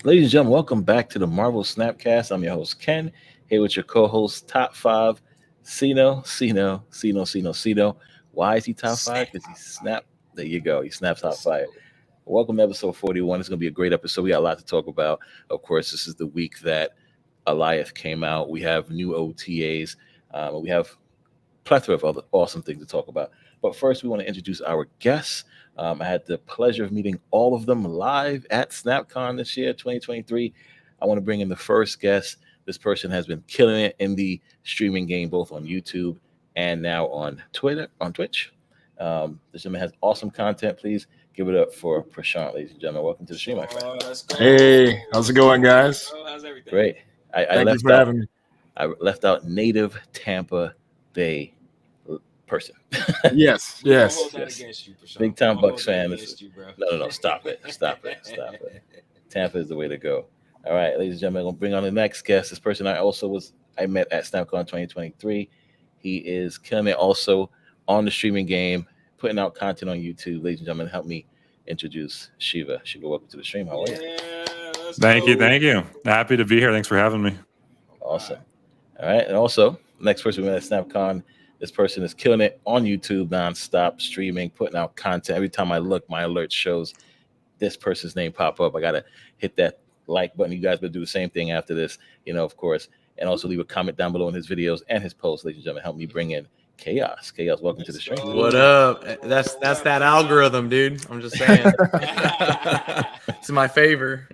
Ladies and gentlemen, welcome back to the Marvel Snapcast. I'm your host, Ken, here with your co host, Top 5, Sino. Why is he top 5? Because he snapped. There you go. He snaps top 5. Welcome to episode 41. It's going to be a great episode. We got a lot to talk about. Of course, this is the week that Alioth came out. We have new OTAs. We have plethora of other awesome things to talk about. But first, we want to introduce our guests. I had the pleasure of meeting all of them live at SnapCon this year, 2023. I want to bring in the first guest. This person has been killing it in the streaming game, both on YouTube and now on Twitch. This gentleman has awesome content. Please give it up for Prashun, ladies and gentlemen. Welcome to the stream, my friend. Let's go. Hey, how's it going, guys? How's everything? Great. I Thank you left for out. having me. I left out native Tampa Bay person. Yes, We don't yes. hold that Yes. against you, Prashun. Big time We don't Bucks hold that fan. against you, bro. No. Stop it. Tampa is the way to go. All right, ladies and gentlemen, I'm going to bring on the next guest. This person I met at SnapCon 2023. He is killing it also on the streaming game, putting out content on YouTube. Ladies and gentlemen, help me introduce Shiva. Shiva, welcome to the stream. How are you? Let's Thank you. go. Happy to be here. Thanks for having me. Awesome. All right, and also, next person we met at SnapCon, this person is killing it on YouTube nonstop, streaming, putting out content. Every time I look, my alert shows this person's name pop up. I got to hit that like button. You guys better do the same thing after this, of course. And also leave a comment down below in his videos and his posts, ladies and gentlemen. Help me bring in Chaos. Chaos, welcome to the stream. What up? That's that algorithm, dude. I'm just saying. It's in my favor.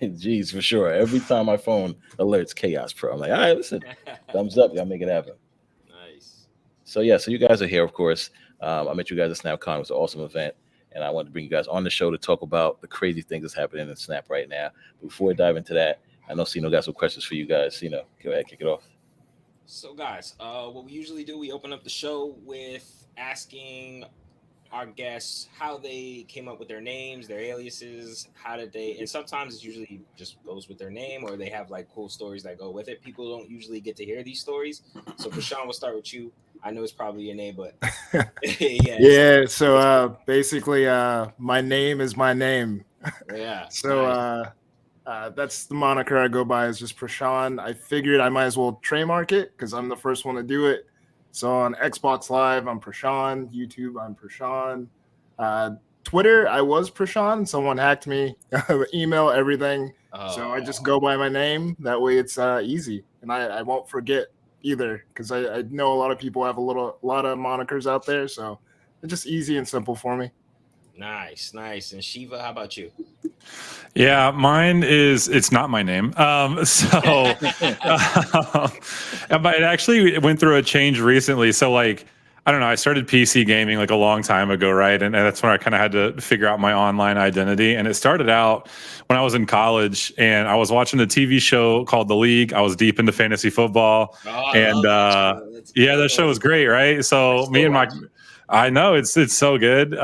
Jeez, for sure. Every time my phone alerts Chaos Pro, I'm like, all right, listen, thumbs up. Y'all make it happen. Nice. So you guys are here, of course. I met you guys at SnapCon. It was an awesome event. And I wanted to bring you guys on the show to talk about the crazy things that's happening in Snap right now. Before we dive into that, I know Sino got some questions for you guys. Sino, go ahead, kick it off. So, guys, what we usually do, we open up the show with asking our guests how they came up with their names, their aliases, how did they, and sometimes it usually just goes with their name or they have like cool stories that go with it. People don't usually get to hear these stories. So, Prashun, we'll start with you. I know it's probably your name, but Yeah, so basically my name is my name. yeah. So nice. that's the moniker I go by, is just Prashun. I figured I might as well trademark it because I'm the first one to do it. So on Xbox Live, I'm Prashun. YouTube, I'm Prashun. Twitter, I was Prashun. Someone hacked me, email, everything. So I just go by my name. That way it's easy. And I won't forget either, because I know a lot of people have a lot of monikers out there. So it's just easy and simple for me. Nice. And Shiva, how about you? Yeah, it's not my name. But it actually went through a change recently. So I don't know, I started PC gaming like a long time ago, right? And that's when I kind of had to figure out my online identity. And it started out when I was in college and I was watching a TV show called The League. I was deep into fantasy football. That show was great, right? So I know it's so good.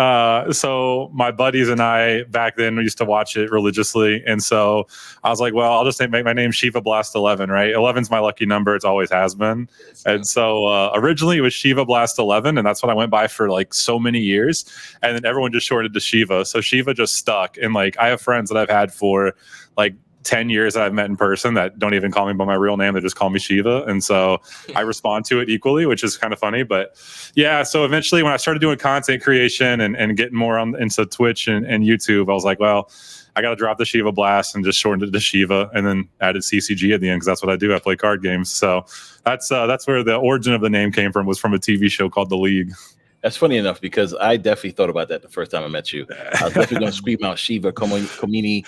So my buddies and I back then we used to watch it religiously, and so I was like, well, I'll just make my name Shiva Blast 11, right? 11's my lucky number; it's always has been. And so originally it was Shiva Blast 11, and that's what I went by for like so many years. And then everyone just shortened to Shiva, so Shiva just stuck. And like I have friends that I've had for like 10 years that I've met in person that don't even call me by my real name. They just call me Shiva. And so I respond to it equally, which is kind of funny. But yeah, so eventually when I started doing content creation and getting more into Twitch and YouTube, I was like, well, I got to drop the Shiva Blast and just shortened it to Shiva and then added CCG at the end because that's what I do. I play card games. So that's where the origin of the name came from, was from a TV show called The League. That's funny enough because I definitely thought about that the first time I met you. I was definitely going to scream out Shiva, Komini.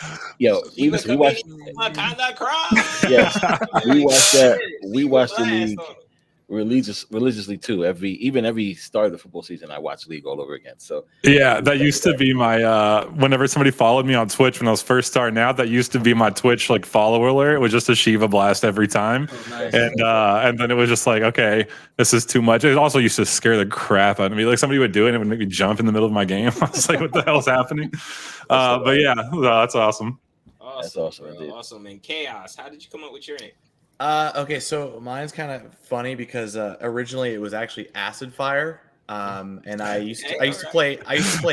Even so we watched. Yes, we watched that. We watched the League religiously too. Every start of the football season, I watched League all over again. So yeah, that used to be my whenever somebody followed me on Twitch when I was first starting out, that used to be my Twitch like follower alert. It was just a Shiva Blast every time. Nice. And then it was just like, okay, this is too much. It also used to scare the crap out of me. Like somebody would do it and it would make me jump in the middle of my game. I was like, what the hell's happening? But yeah, that's awesome. That's awesome, indeed. Awesome. And Chaos, how did you come up with your name? Okay, so mine's kind of funny because originally it was actually Acid Fire, and I used to play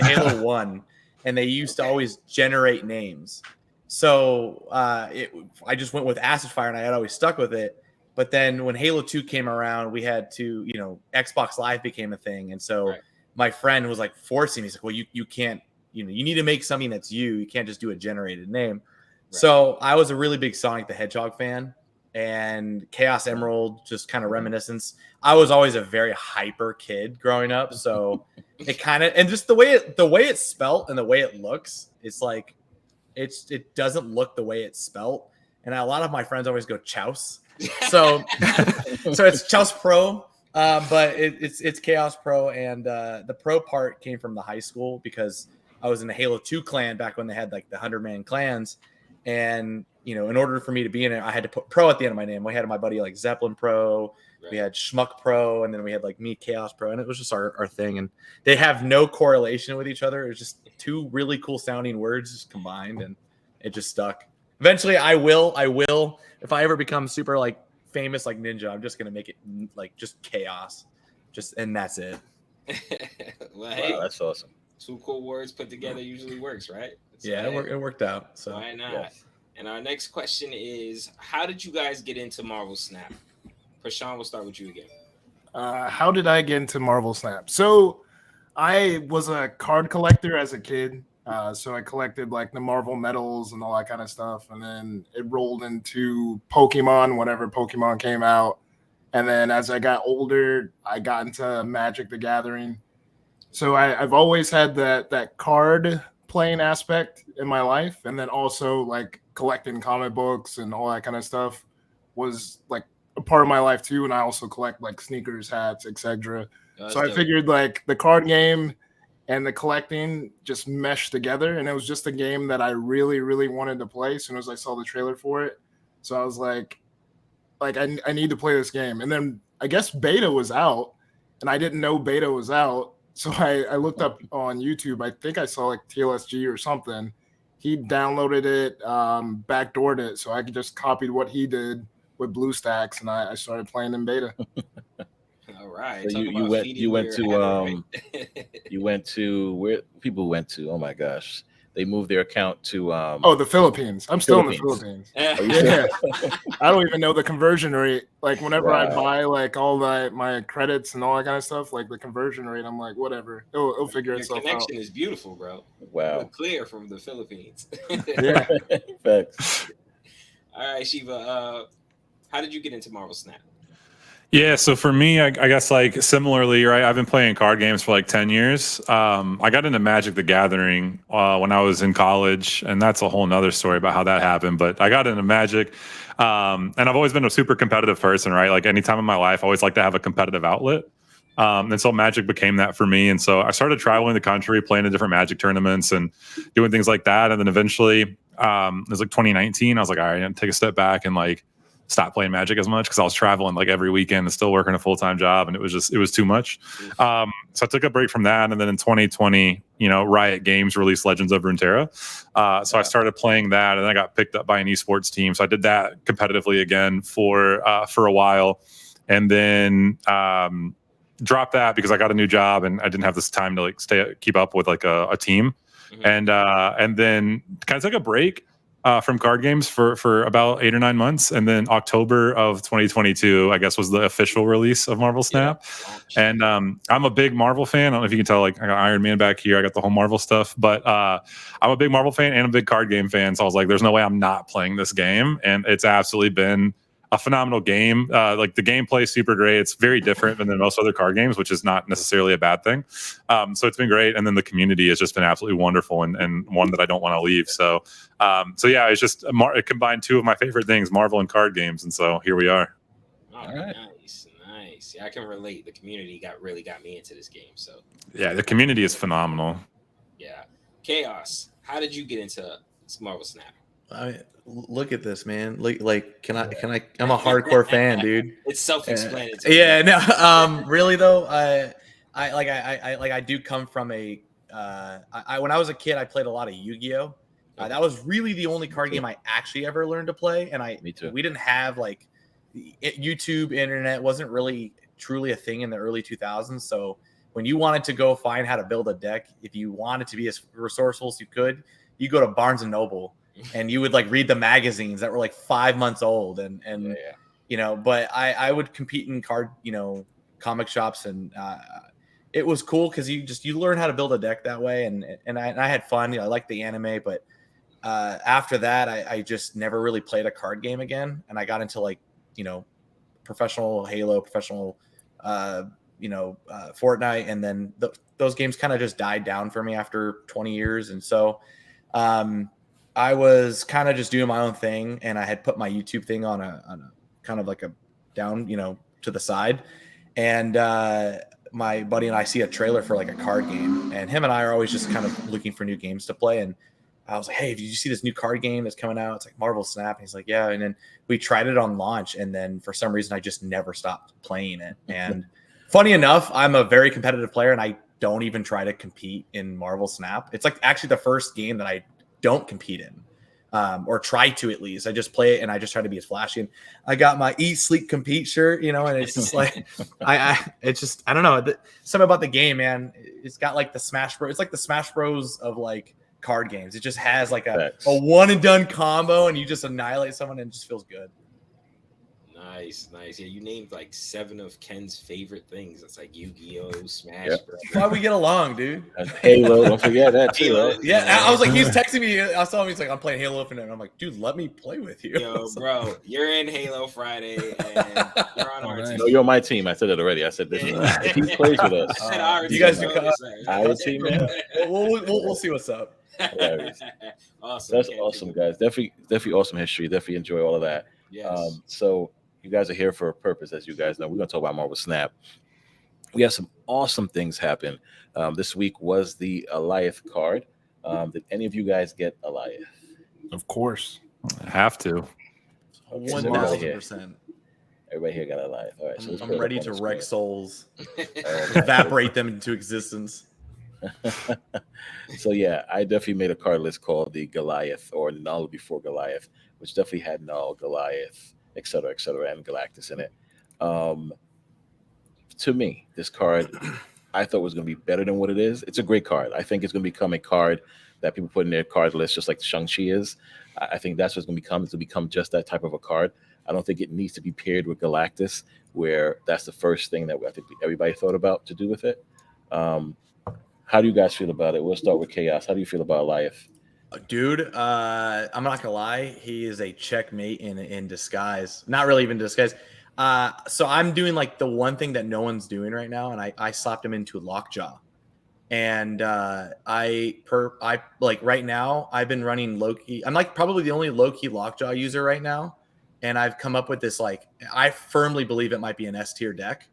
Halo 1, and they used to always generate names. So I just went with Acid Fire, and I had always stuck with it. But then when Halo 2 came around, we had to, Xbox Live became a thing. And so my friend was like forcing me. He's like, well, you can't, you need to make something that's you. You can't just do a generated name. Right. So I was a really big Sonic the Hedgehog fan, and Chaos Emerald, just kind of reminiscence. I was always a very hyper kid growing up. So it kind of, and just the way it's spelt and the way it looks, it's like, it doesn't look the way it's spelt. And a lot of my friends always go Chouse. So it's Chouse Pro, but it's Chaos Pro, and the Pro part came from the high school because I was in the Halo 2 clan back when they had like the 100-man clans, and in order for me to be in it, I had to put Pro at the end of my name. We had my buddy like Zeppelin Pro, we had Schmuck Pro, and then we had like me Chaos Pro, and it was just our thing. And they have no correlation with each other. It was just two really cool sounding words combined, and it just stuck. Eventually, I will. If I ever become super like famous like Ninja, I'm just gonna make it like just Chaos, and that's it. Well, hey, wow, that's awesome. Two cool words put together usually works, right? So, yeah, it worked out. So why not? Yes. And our next question is, how did you guys get into Marvel Snap? Prashun, we'll start with you again. How did I get into Marvel Snap? So I was a card collector as a kid. So I collected like the Marvel medals and all that kind of stuff. And then it rolled into Pokemon whenever Pokemon came out. And then as I got older, I got into Magic the Gathering. So I've always had that card playing aspect in my life. And then also like collecting comic books and all that kind of stuff was like a part of my life too. And I also collect like sneakers, hats, etc. So I figured like the card game and the collecting just meshed together, and it was just a game that I really, really wanted to play as soon as I saw the trailer for it. So I was like I need to play this game. And then I guess beta was out, and I didn't know beta was out. So I looked up on YouTube. I think I saw like TLSG or something. He downloaded it, backdoored it, so I could just copy what he did with BlueStacks, and I started playing in beta. All right. So you went to where people went to? Oh my gosh, they moved their account to the Philippines. I'm still in the Philippines. Yeah. I don't even know the conversion rate. Like whenever I buy like all my credits and all that kind of stuff, like the conversion rate, I'm like, whatever, it'll figure itself out. Your connection is beautiful, bro. Wow, clear from the Philippines. Yeah. Facts. All right, Shiva. How did you get into Marvel Snap? Yeah, so for me, I guess like similarly, right? I've been playing card games for like 10 years. I got into Magic the Gathering when I was in college, and that's a whole nother story about how that happened. But I got into Magic, and I've always been a super competitive person, right? Like any time in my life, I always like to have a competitive outlet. And so Magic became that for me. And so I started traveling the country, playing in different Magic tournaments and doing things like that. And then eventually, it was like 2019. I was like, all right, I'm gonna take a step back and like stop playing Magic as much because I was traveling like every weekend and still working a full-time job, and it was too much. So I took a break from that, and then in 2020, Riot Games released Legends of Runeterra. So I started playing that, and then I got picked up by an esports team. So I did that competitively again for a while, and then dropped that because I got a new job and I didn't have this time to like keep up with like a team, and then kind of took a break from card games for about 8 or 9 months, and then October of 2022, I guess, was the official release of Marvel Snap. Yeah. And I'm a big Marvel fan. I don't know if you can tell, like I got Iron Man back here, I got the whole Marvel stuff, but I'm a big Marvel fan and a big card game fan. So I was like, there's no way I'm not playing this game, and it's absolutely been a phenomenal game. Like the gameplay is super great. It's very different than most other card games, which is not necessarily a bad thing. So it's been great. And then the community has just been absolutely wonderful and one that I don't want to leave. So yeah, it's just it combined two of my favorite things, Marvel and card games. And so here we are. All right. Nice. Yeah, I can relate. The community really got me into this game. So yeah, the community is phenomenal. Yeah. Chaos, how did you get into Marvel Snap? Look at this, man. Like, can I? I'm a hardcore fan, dude. It's self-explanatory. Yeah, no. Really though, I do come from a. When I was a kid, I played a lot of Yu-Gi-Oh. That was really the only card game I actually ever learned to play, and Me too. we didn't have like YouTube, internet wasn't really truly a thing in the early 2000s. So when you wanted to go find how to build a deck, if you wanted to be as resourceful as you could, you go to Barnes and Noble. and you would like read the magazines that were like 5 months old, and you know, but I would compete in card, you know, comic shops, and it was cool because you learn how to build a deck that way, and I had fun. You know, I liked the anime, but after that, I just never really played a card game again, and I got into like, you know, professional Halo, professional Fortnite, and then those games kind of just died down for me after 20 years, and so I was kind of just doing my own thing, and I had put my YouTube thing on a kind of like a down, you know, to the side, and my buddy and I see a trailer for like a card game, and him and I are always just kind of looking for new games to play, and I was like, hey, did you see this new card game that's coming out? It's like Marvel Snap. And he's like, yeah. And then we tried it on launch, and then for some reason I just never stopped playing it. And funny enough, I'm a very competitive player, and I don't even try to compete in Marvel Snap. It's like actually the first game that I don't compete in, or try to at least. I just play it, and I just try to be as flashy. And I got my Eat, Sleep, Compete shirt, you know, and it's just like, it's just, I don't know. Something about the game, man. It's got like the Smash Bros. It's like the Smash Bros of like card games. It just has like a one and done combo, and you just annihilate someone, and it just feels good. Nice. Yeah, you named like 7 of Ken's favorite things. It's like Yu-Gi-Oh, Smash. That's why we get along, dude. Halo, don't forget that too. Right? Yeah, I was like, he's texting me. I saw him. He's like, I'm playing Halo Infinite. And I'm like, dude, let me play with you. Yo, bro, you're in Halo Friday, and you're on our team. No, you're on my team. I said it already. I said this. If he plays with us, you guys do our team. We'll see what's up. Awesome. That's awesome, guys. Definitely awesome history. Definitely enjoy all of that. Yes. So you guys are here for a purpose, as you guys know. We're going to talk about Marvel Snap. We have some awesome things happen. This week was the Alioth card. Did any of you guys get Alioth? Of course. I have to. 1,000%. Everybody here got Alioth. All right, so I'm ready to wreck souls, evaporate them into existence. So yeah, I definitely made a card list called the Goliath, or Null before Goliath, which definitely had Null, Goliath, etc., and Galactus in it. To me, this card I thought was going to be better than what it is. It's a great card. I think it's going to become a card that people put in their card list, just like Shang-Chi is. I think that's what's going to become. It's going to become just that type of a card. I don't think it needs to be paired with Galactus, where that's the first thing that I think everybody thought about to do with it. How do you guys feel about it? We'll start with Chaos. How do you feel about Alioth? Dude, I'm not gonna lie, he is a checkmate in disguise. Not really even disguise. So I'm doing like the one thing that no one's doing right now, and I slapped him into Lockjaw. And I like right now I've been running low-key. I'm like probably the only low-key Lockjaw user right now. And I've come up with this, like, I firmly believe it might be an S tier deck.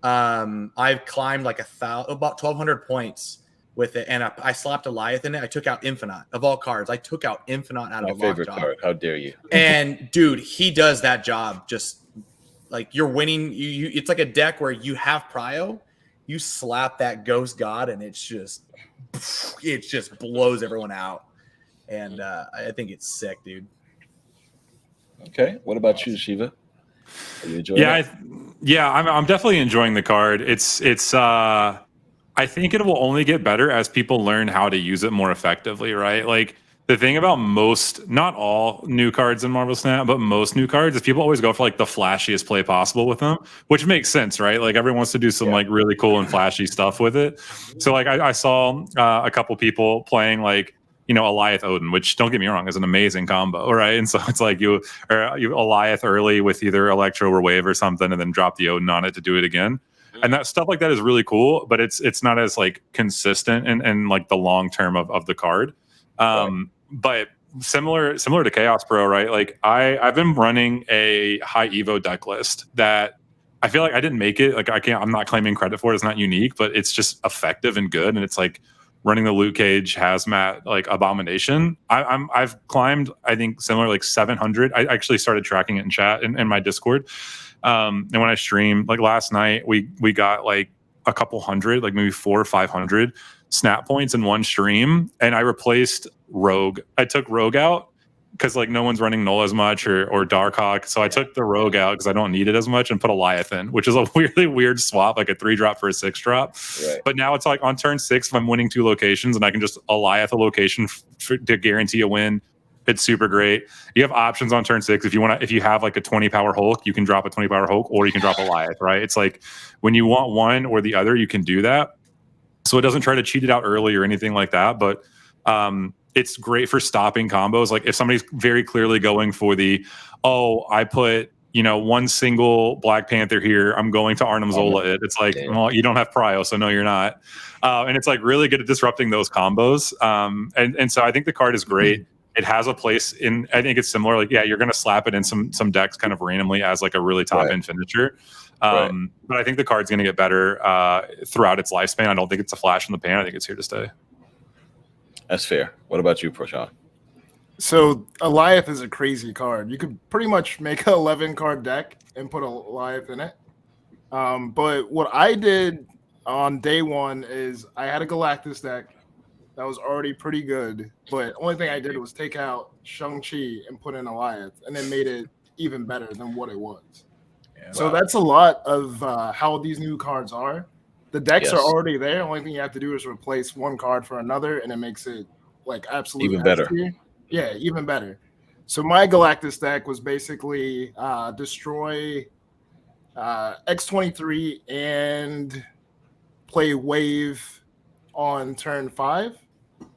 I've climbed like about 1,200 points with it, and I slapped Alioth in it. I took out Infinite of all cards. I took out Infinite out of my favorite card. How dare you? And dude, he does that job. Just like you're winning. It's like a deck where you have prio. You slap that Ghost God, and it just blows everyone out. And I think it's sick, dude. Okay, what about you, Shiva? Are you enjoying it? I'm definitely enjoying the card. It's I think it will only get better as people learn how to use it more effectively, right? Like the thing about most, not all new cards in Marvel Snap, but most new cards is people always go for like the flashiest play possible with them, which makes sense, right? Like everyone wants to do some like really cool and flashy stuff with it. So like I saw a couple people playing like, you know, Alioth Odin, which don't get me wrong, is an amazing combo, right? And so it's like you Alioth early with either Electro or Wave or something, and then drop the Odin on it to do it again. And that stuff like that is really cool, but it's not as like consistent and like the long term of the card. But similar to Chaos Pro, right? Like I've been running a high Evo deck list that I feel like I didn't make it. Like I'm not claiming credit for it. It's not unique, but it's just effective and good. And it's like running the Luke Cage Hazmat like Abomination. I've climbed, I think, similar like 700. I actually started tracking it in chat in my Discord. And when I streamed like last night, we got like a couple hundred, like maybe 400 or 500 snap points in one stream. And I replaced Rogue. I took Rogue out because like no one's running Null as much or Darkhawk. So I took the Rogue out because I don't need it as much and put Alioth in, which is a really weird swap, like a 3-drop for a 6-drop. Right. But now it's like on turn 6, if I'm winning 2 locations and I can just Alioth a location to guarantee a win, It's super great. You have options on turn 6. If you have like a 20 power Hulk, you can drop a 20 power Hulk, or you can drop Goliath, right? It's like when you want one or the other, you can do that. So it doesn't try to cheat it out early or anything like that. But it's great for stopping combos. Like if somebody's very clearly going for I put one single Black Panther here, I'm going to Arnim Zola it. It's like, well, you don't have prio, so no, you're not. And it's like really good at disrupting those combos. And so I think the card is great. It has a place in, I think it's similar. Like, yeah, you're going to slap it in some decks kind of randomly as like a really top end finisher. But I think the card's going to get better throughout its lifespan. I don't think it's a flash in the pan. I think it's here to stay. That's fair. What about you, Prashun? So Alioth is a crazy card. You could pretty much make an 11 card deck and put Alioth in it. But what I did on day one is I had a Galactus deck that was already pretty good. But only thing I did was take out Shang-Chi and put in Alioth, and then made it even better than what it was. Yeah, so that's a lot of how these new cards are. The decks are already there. Only thing you have to do is replace one card for another, and it makes it like absolutely even better. Yeah, even better. So my Galactus deck was basically destroy X-23 and play Wave on turn 5.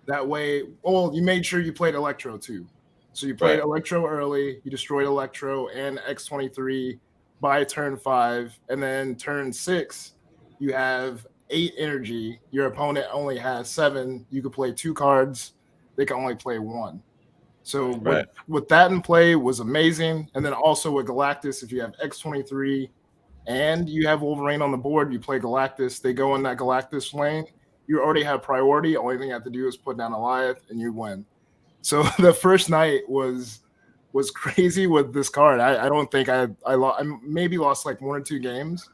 That way, you made sure you played Electro too. So you played Electro early, you destroyed Electro and X-23 by turn 5, and then turn 6, you have 8 energy. Your opponent only has 7. You could play 2 cards. They can only play 1. So with that in play was amazing. And then also with Galactus, if you have X-23 and you have Wolverine on the board, you play Galactus. They go in that Galactus lane. You already have priority. Only thing you have to do is put down Alioth, and you win. So the first night was crazy with this card. I don't think I maybe lost like 1 or 2 games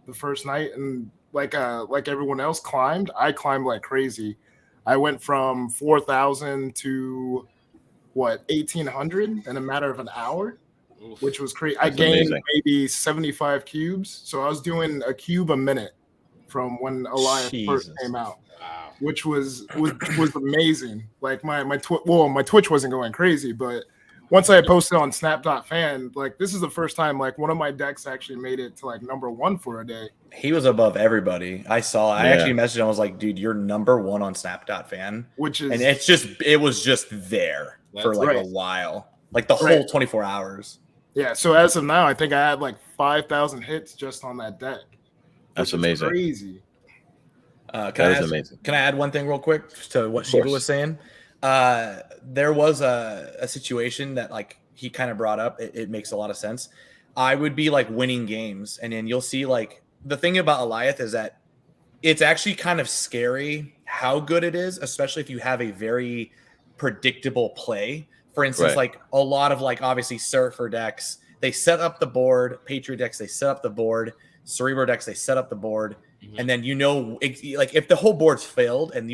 the first night, and like everyone else I climbed like crazy. I went from 4,000 to 1,800 in a matter of an hour, which was crazy. I gained maybe 75 cubes, so I was doing a cube a minute from when Alioth first came out, which was amazing. Like my Twitch wasn't going crazy, but once I posted on Snap.fan, like this is the first time like one of my decks actually made it to like number 1 for a day. He was above everybody. I actually messaged him. I was like, dude, you're number 1 on Snap.fan. And it was just there for like a while. Like the whole 24 hours. Yeah. So as of now, I think I had like 5,000 hits just on that deck. That's amazing. Crazy. Amazing. Can I add one thing real quick to what Shiva was saying? There was a situation that like he kind of brought up. It makes a lot of sense. I would be like winning games, and then you'll see like the thing about Alioth is that it's actually kind of scary how good it is, especially if you have a very predictable play. For instance, like a lot of like obviously Surfer decks, they set up the board. Patriot decks, they set up the board. Cerebro decks, they set up the board. And then like if the whole board's failed, and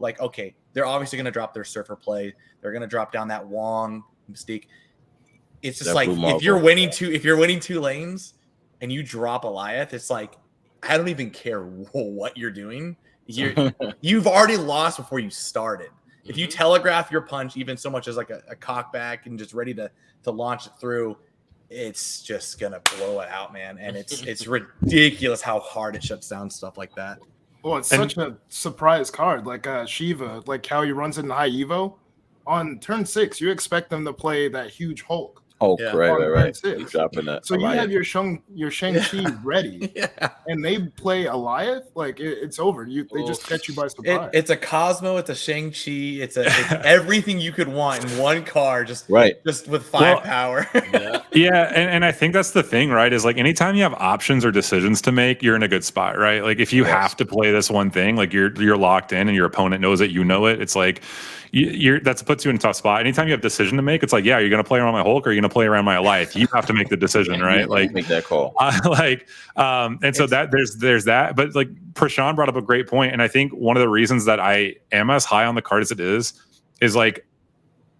like, okay, they're obviously going to drop their Surfer play. They're going to drop down that Wong Mystique. It's just like if you're winning 2 lanes and you drop Alioth, it's like I don't even care what you're doing. You've already lost before you started. If you telegraph your punch even so much as like a cockback and just ready to launch it through, it's just gonna blow it out, man. And it's ridiculous how hard it shuts down stuff like that. Well, it's such a surprise card, like Shiva, like how he runs it in high Evo. On turn 6, you expect them to play that huge Hulk. Right. Dropping that. So Alioth. You have your Shang-Chi ready, and they play Alioth, like it's over. They just catch you by surprise. It's a Cosmo, it's a Shang-Chi, it's everything you could want in one card, just with 5 power. And I think that's the thing, right? Is like anytime you have options or decisions to make, you're in a good spot, right? Like if you have to play this one thing, like you're locked in, and your opponent knows it, it's like that puts you in a tough spot. Anytime you have a decision to make, it's like, you're going to play around my Hulk or you're going to play around my Alioth. You have to make the decision, right? Like make that call. And so that there's that. But like Prashun brought up a great point, and I think one of the reasons that I am as high on the card as it is like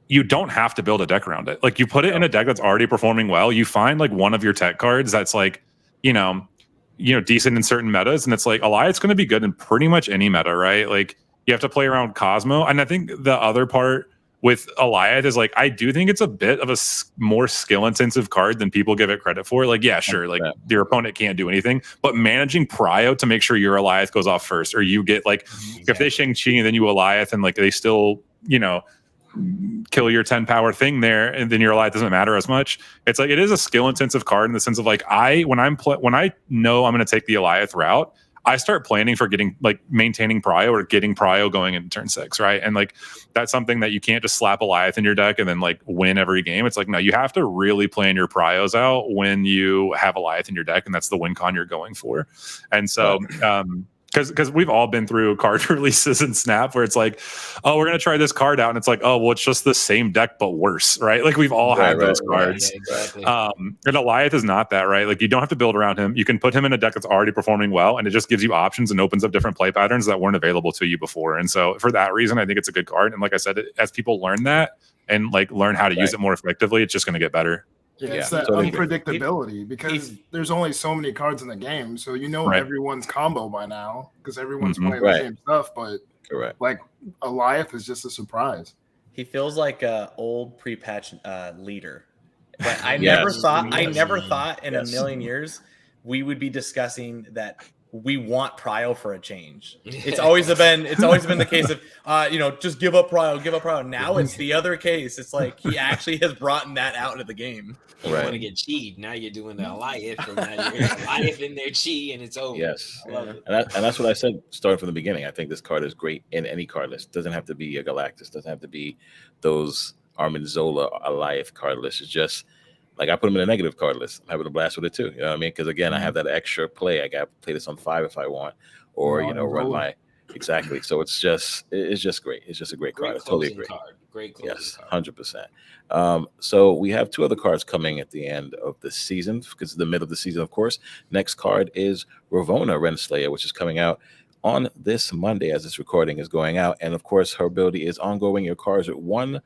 you don't have to build a deck around it. Like you put it in a deck that's already performing well. You find like one of your tech cards that's like decent in certain metas, and it's like Alioth's going to be good in pretty much any meta, right? Like you have to play around Cosmo. And I think the other part with Alioth is like, I do think it's a bit of a more skill intensive card than people give it credit for. Like, yeah, sure, like your opponent can't do anything, but managing prio to make sure your Alioth goes off first, or you get like, if they Shang-Chi and then you Alioth and like they still, you know, kill your 10 power thing there, and then your Alioth doesn't matter as much. It's like, it is a skill intensive card in the sense of like, when I know I'm going to take the Alioth route, I start planning for getting like maintaining prio or getting prio going into turn 6, right? And like that's something that you can't just slap Alioth in your deck and then like win every game. It's like, no, you have to really plan your prios out when you have Alioth in your deck, and that's the win con you're going for. And so because we've all been through card releases in Snap where it's like, oh, we're gonna try this card out, and it's like, oh, well, it's just the same deck but worse, right? Like we've all had those cards. Yeah, exactly. And Alioth is not that, right? Like you don't have to build around him. You can put him in a deck that's already performing well, and it just gives you options and opens up different play patterns that weren't available to you before. And so for that reason, I think it's a good card. And like I said, as people learn that and like learn how to use it more effectively, it's just going to get better. Yeah, it's that unpredictability because there's only so many cards in the game, so you know everyone's combo by now because everyone's playing the same stuff. But like Alioth is just a surprise. He feels like a old pre-patch leader. But I never thought in a million years we would be discussing that we want prio for a change. It's always been the case of just give up prio. Now it's the other case. It's like he actually has brought that out into the game. You want to get cheat. Now you're doing the Alioth, and now you're Alioth in their chi, and it's over. Yes, I love it. And that's what I said starting from the beginning. I think this card is great in any card list. It doesn't have to be a Galactus. Doesn't have to be those Armin Zola Alioth card lists. It's just like I put them in a negative card list. I'm having a blast with it too. You know what I mean? Because again, I have that extra play. I got to play this on 5 if I want, or run my exactly. So it's just great. It's just a great card. I totally agree. Great closing card. 100%. So we have 2 other cards coming at the end of the season because it's the middle of the season, of course. Next card is Ravonna Renslayer, which is coming out on this Monday as this recording is going out. And of course, her ability is ongoing. Your cards with 1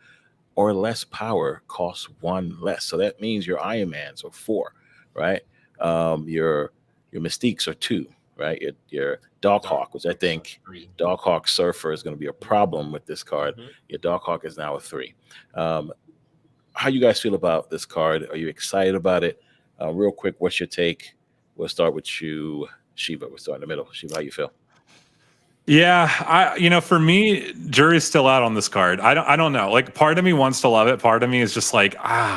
or less power costs 1 less. So that means your Iron Mans are 4, right? Your Mystiques are 2, right? Your Darkhawk, which I think Darkhawk Surfer is going to be a problem with this card. Your Darkhawk is now a 3. How you guys feel about this card? Are you excited about it? Real quick, what's your take? We'll start with you, Shiva. We'll start in the middle. Shiva, how you feel? Yeah, for me, jury's still out on this card. I don't know. Like, part of me wants to love it. Part of me is just like,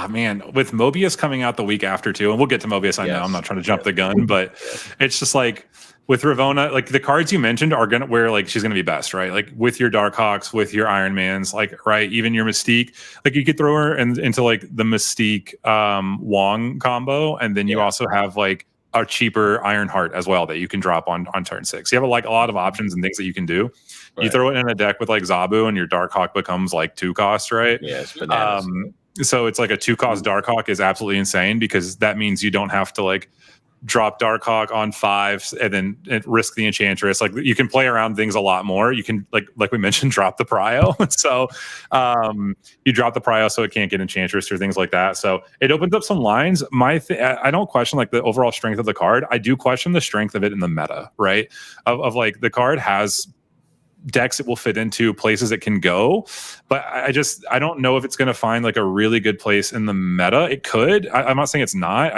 man, with Mobius coming out the week after too, and we'll get to Mobius. I know I'm not trying to jump the gun, but it's just like with Ravonna, like the cards you mentioned are gonna where like she's gonna be best, right? Like with your Darkhawks, with your Iron Mans, like right, even your Mystique. Like you could throw her into like the Mystique Wong combo, and then you also have like a cheaper Ironheart as well that you can drop on turn 6. You have like a lot of options and things that you can do. You throw it in a deck with like Zabu, and your Darkhawk becomes like 2 cost, right? Yeah, it's bananas. So it's like a 2 cost Darkhawk is absolutely insane because that means you don't have to like drop Darkhawk on 5 and then risk the Enchantress. Like you can play around things a lot more. You can like we mentioned, drop the prio. So you drop the prio so it can't get Enchantress or things like that. So it opens up some lines. I don't question like the overall strength of the card. I do question the strength of it in the meta, right? Of like the card has decks it will fit into, places it can go, but I don't know if it's going to find like a really good place in the meta. It could. I'm not saying it's not.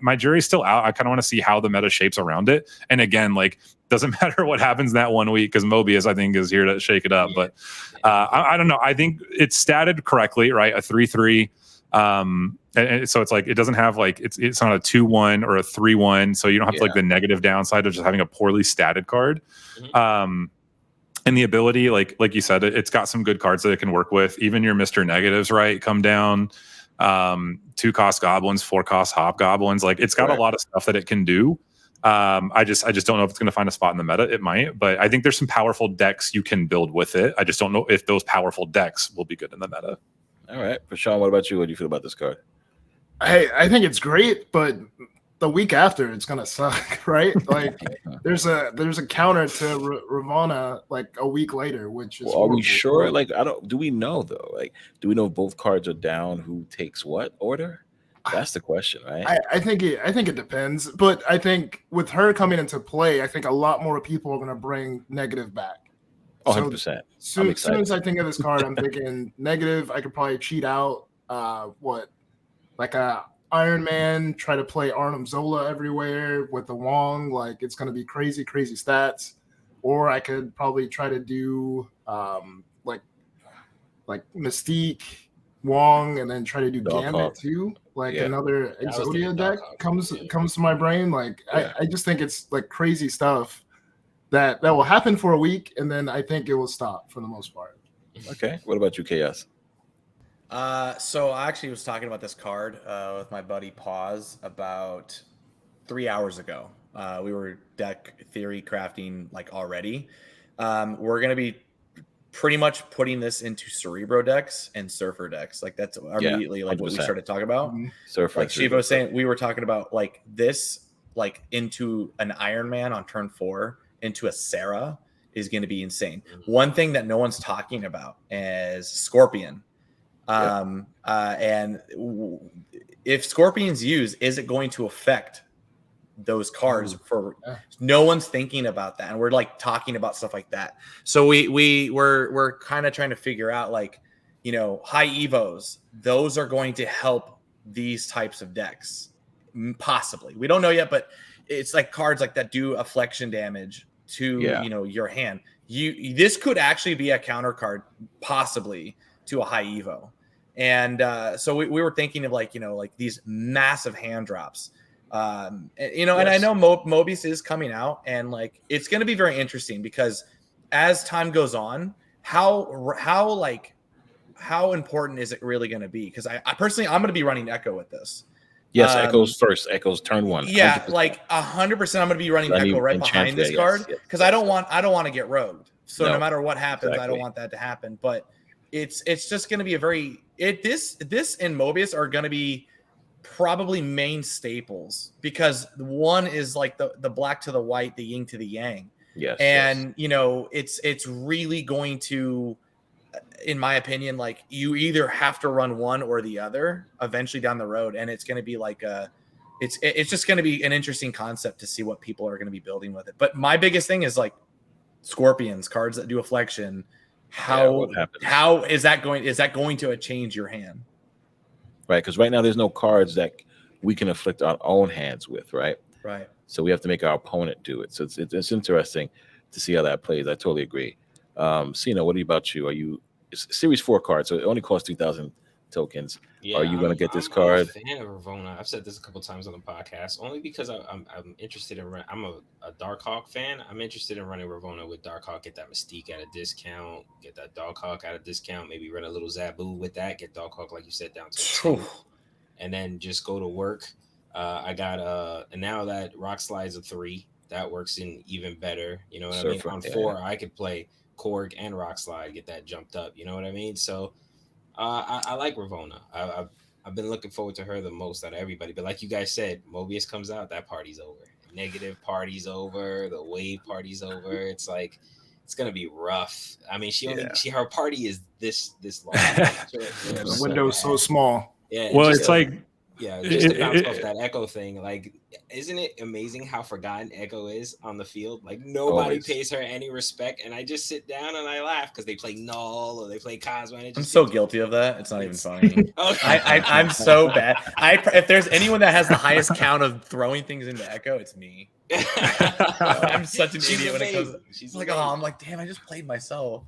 My jury's still out. I kind of want to see how the meta shapes around it. And again, like doesn't matter what happens that 1 week because Mobius I think is here to shake it up. But I don't know. I think it's statted correctly, right? A 3/3. And so it's like it doesn't have like it's not a 2/1 or a 3/1, so you don't have like the negative downside of just having a poorly statted card. And the ability, like you said, it's got some good cards that it can work with. Even your Mr. Negatives, right, come down. 2 cost goblins, 4 cost hobgoblins. Like it's got a lot of stuff that it can do. I just don't know if it's going to find a spot in the meta. It might, but I think there's some powerful decks you can build with it. I just don't know if those powerful decks will be good in the meta. All right, Prashun, what about you? What do you feel about this card? I think it's great, but the week after it's gonna suck, right? Like there's a counter to Ravonna like a week later, which is are we sure? Like do we know though? Like do we know if both cards are down? Who takes what order? That's the question, right? I think it depends, but I think with her coming into play, I think a lot more people are gonna bring negative back. 100%. I'm As soon excited. as I think of this card, I'm thinking negative. I could probably cheat out. Like a Iron Man, try to play Arnim Zola everywhere with the Wong. Like it's going to be crazy stats. Or I could probably try to do like Mystique, Wong, and then try to do Dog Gambit Hawk. too. Like Yeah. another I was thinking Exodia Dog deck Hawk. comes to my brain. Like Yeah. I just think it's like crazy stuff that will happen for a week, and then I think it will stop for the most part. Okay. What about you, Chaos? So I actually was talking about this card with my buddy Pause about 3 hours ago. We were deck theory crafting like already. We're gonna be pretty much putting this into Cerebro decks and Surfer decks. Like that's immediately like what we 100%. started talking about. Surfer. Like Shiva was saying, we were talking about like this, like into an Iron Man on turn 4, into a Sarah is going to be insane. One thing that no one's talking about is Scorpion. And if Scorpion's used, is it going to affect those cards? No one's thinking about that, and we're like talking about stuff like that. So we're kind of trying to figure out, like, you know, high evos, those are going to help these types of decks, possibly. We don't know yet, but it's like cards like that do affliction damage to you know, your hand. This could actually be a counter card, possibly, to a high evo. And so we were thinking of, like, you know, like these massive hand drops. You know, and I know Mobius is coming out, and like it's going to be very interesting because as time goes on, how important is it really going to be? Because I personally, I'm going to be running Echo with this. Yes, Echo's first. Echo's turn 1. Yeah, 100%. like 100%. I'm going to be running Echo right behind this card because I don't want to get rogued. So no matter what happens, I don't want that to happen. But it's just going to be a very this and Mobius are going to be probably main staples, because one is like the black to the white, the yin to the yang. Yes. And you know, it's really going to, in my opinion, like you either have to run one or the other eventually down the road, and it's going to be like it's just going to be an interesting concept to see what people are going to be building with it. But my biggest thing is like Scorpions, cards that do affliction. How is that going to change your hand? Right, because right now there's no cards that we can afflict our own hands with, right? Right. So we have to make our opponent do it. So it's interesting to see how that plays. I totally agree. Sino, what about you? It's Series 4 card, so it only costs 2,000 tokens. Yeah, are you going to get this I'm card? a fan of Ravonna. I've said this a couple times on the podcast, only because I'm interested in. I'm a Darkhawk fan. I'm interested in running Ravonna with Darkhawk. Get that Mystique at a discount. Get that Darkhawk at a discount. Maybe run a little Zabu with that. Get Darkhawk, like you said, down to 2, and then just go to work. I got and now that Rock Slide's a 3, that works in even better. You know what I mean? On 4, I could play Korg and Rock Slide, get that jumped up. You know what I mean? So. I like Ravonna. I've been looking forward to her the most out of everybody. But like you guys said, Mobius comes out, that party's over. Negative party's over. The wave party's over. It's like it's gonna be rough. I mean, her party is this long. The window's so small. Yeah. Well, it's like. Yeah, just to bounce off that Echo thing, like, isn't it amazing how forgotten Echo is on the field? Like, nobody pays her any respect, and I just sit down and I laugh because they play Null or they play Cosmo. And I'm so guilty of that. It's not even funny. Okay. I'm so bad. If there's anyone that has the highest count of throwing things into Echo, it's me. I'm such an idiot when it comes. She's like, I'm like, damn, I just played myself.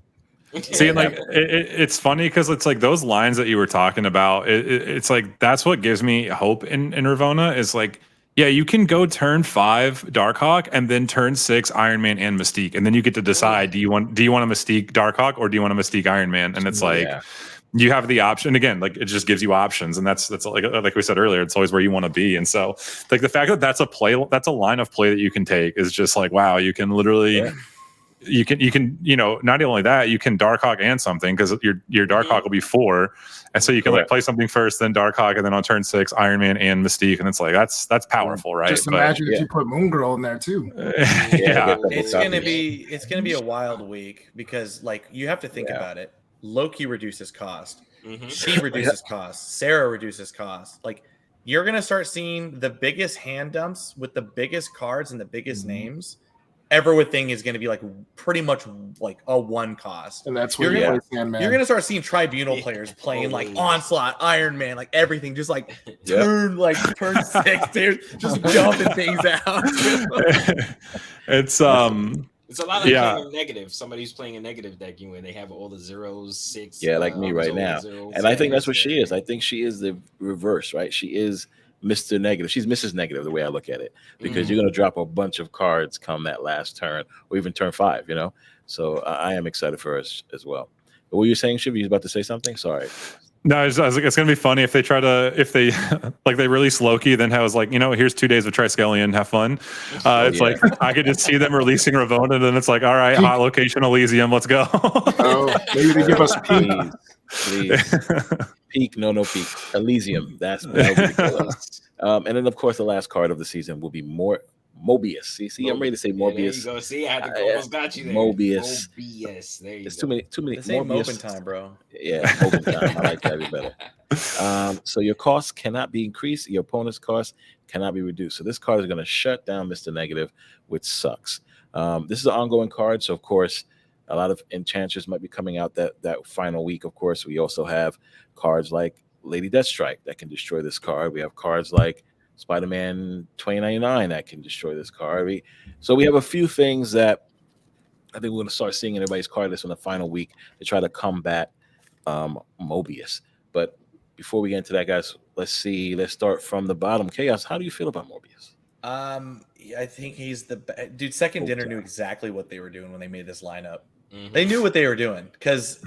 See, like it's funny because it's like those lines that you were talking about. It's like that's what gives me hope in Ravonna is like, yeah, you can go turn 5 Darkhawk and then turn 6 Iron Man and Mystique, and then you get to decide do you want a Mystique Darkhawk or do you want a Mystique Iron Man? And it's like you have the option again. Like it just gives you options, and that's like we said earlier, it's always where you want to be. And so like the fact that that's a line of play that you can take is just like wow, you can literally. Yeah. You can you know, not only that, you can Darkhawk and something because your Darkhawk will be 4, and so you can like play something first, then Darkhawk, and then on turn 6 Iron Man and Mystique, and it's like that's powerful, right? Just imagine if you put Moon Girl in there too. It's gonna be a wild week because like you have to think about it. Loki reduces cost, she reduces cost, Sarah reduces cost. Like you're gonna start seeing the biggest hand dumps with the biggest cards and the biggest names everything is going to be like pretty much like a one cost. And that's what You're you're going to start seeing Tribunal players playing like Onslaught, Iron Man, like everything, just like turn 6, dude, just jumping things out. It's It's a lot of playing a negative. Somebody's playing a negative deck, when they have all the 0s, 6. Yeah, like me right now. And I think that's what she is. I think she is the reverse, right? She is Mr. Negative. She's Mrs. Negative, the way I look at it, because you're going to drop a bunch of cards come that last turn or even turn 5, So I am excited for us as well. What were you saying, Shiv? You was about to say something? Sorry. No, I was like, it's gonna be funny if they they release Loki, then has here's 2 days of Triskelion, have fun. It's like I could just see them releasing Ravona, and then it's like, all right, hot location Elysium, let's go. Maybe they give us Peak. Please. Peak, no peak. Elysium. That would be the killer. And then of course the last card of the season will be Mobius. See, I'm ready to say Mobius. There you go. See, I had to almost got you there. Mobius. There you It's go. too many. This ain't Mopin time, bro. Yeah, Mopin time. I like that better. So your costs cannot be increased. Your opponent's costs cannot be reduced. So this card is going to shut down Mr. Negative, which sucks. This is an ongoing card. So of course, a lot of enchanters might be coming out that final week. Of course, we also have cards like Lady Deathstrike that can destroy this card. We have cards like Spider-Man 2099 that can destroy this card. So we have a few things that I think we're going to start seeing in everybody's card list in the final week to try to combat Mobius. But before we get into that, guys, let's start from the bottom. Chaos, how do you feel about Mobius? I think he's the dude. Second Dinner knew exactly what they were doing when they made this lineup. They knew what they were doing because,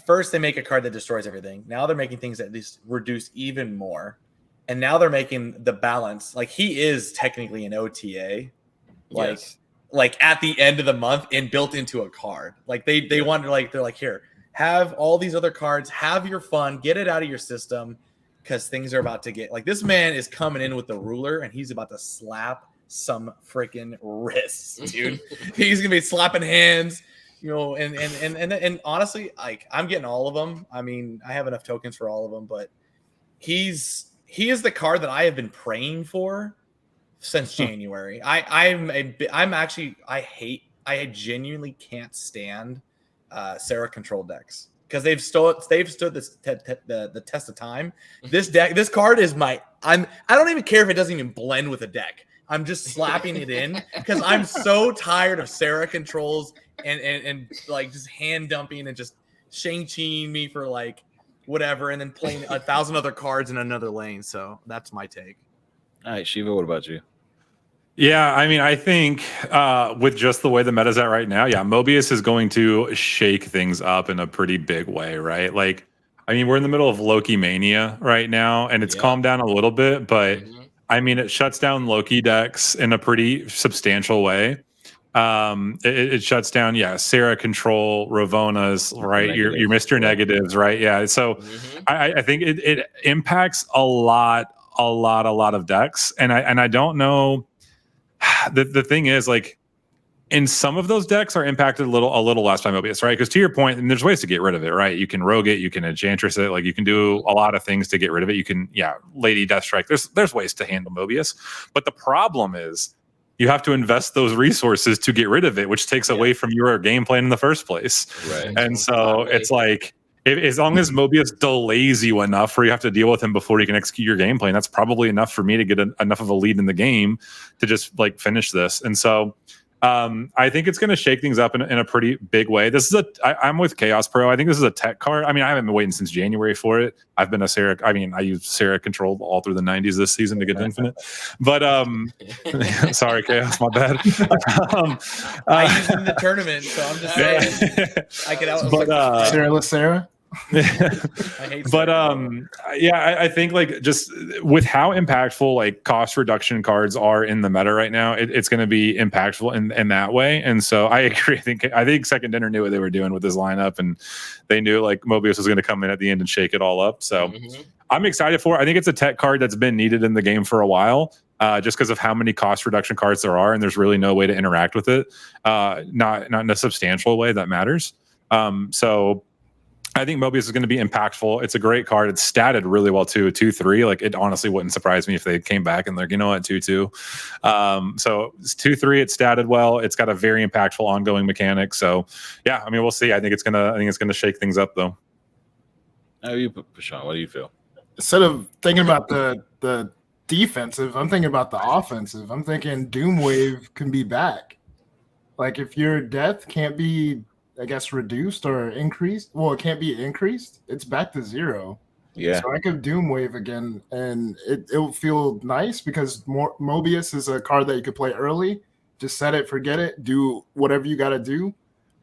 first they make a card that destroys everything. Now they're making things that just reduce even more. And now they're making the balance. He is technically an OTA, at the end of the month and built into a card. They wanted they're like, here, have all these other cards, have your fun, get it out of your system, because things are about to get this man is coming in with the ruler and he's about to slap some freaking wrists, dude. He's gonna be slapping hands, and honestly, I'm getting all of them. I mean, I have enough tokens for all of them, but he is the card that I have been praying for since January. I genuinely can't stand Sarah control decks because they've stood the test of time. This card is I don't even care if it doesn't even blend with a deck. I'm just slapping it in because I'm so tired of Sarah controls and just hand dumping and just Shang-Chiing me for whatever, and then playing 1,000 other cards in another lane. So that's my take. All right, Shiva, what about you? Yeah, I mean, I think with just the way the meta's at right now, Mobius is going to shake things up in a pretty big way, right? We're in the middle of Loki mania right now, and it's calmed down a little bit, but it shuts down Loki decks in a pretty substantial way. It shuts down, Sarah control, Ravonas, right? Your Mr. Negatives, right? Yeah. So I think it impacts a lot of decks, and I don't know. The thing is, in some of those decks are impacted a little less by Mobius, right? Because to your point, and there's ways to get rid of it, right? You can rogue it, you can enchantress it, you can do a lot of things to get rid of it. You can, Lady Deathstrike. There's ways to handle Mobius, but the problem is you have to invest those resources to get rid of it, which takes away from your game plan in the first place. Right. And so it's as long as Mobius delays you enough where you have to deal with him before you can execute your game plan, that's probably enough for me to get enough of a lead in the game to just finish this. And so I think it's going to shake things up in a pretty big way. I'm with Chaos Pro. I think this is a tech card. I haven't been waiting since January for it. I've been I used Sarah control all through the 90s this season to get to Infinite. But sorry, Chaos, my bad. I used it in the tournament, so I'm just saying I could out. Sarah Sarah. I hate but I think just with how impactful cost reduction cards are in the meta right now, it's going to be impactful in that way. And so I agree. I think Second Dinner knew what they were doing with this lineup, and they knew Mobius was going to come in at the end and shake it all up. So I'm excited for it. I think it's a tech card that's been needed in the game for a while. Just because of how many cost reduction cards there are, and there's really no way to interact with it, not in a substantial way that matters. So I think Mobius is going to be impactful. It's a great card. It's statted really well too. 2/3. Like it honestly wouldn't surprise me if they came back and they're like, you know what, 2/2. So it's 2/3. It's statted well. It's got a very impactful ongoing mechanic. So yeah, I mean, we'll see. I think it's gonna shake things up though. How are you, Prashun? What do you feel? Instead of thinking about the defensive, I'm thinking about the offensive. I'm thinking Doomwave can be back. Like if your death can't be, I guess, reduced or increased. Well, it can't be increased. It's back to 0. Yeah. So I could Doomwave again, and it will feel nice because Mobius is a card that you could play early. Just set it, forget it, do whatever you got to do.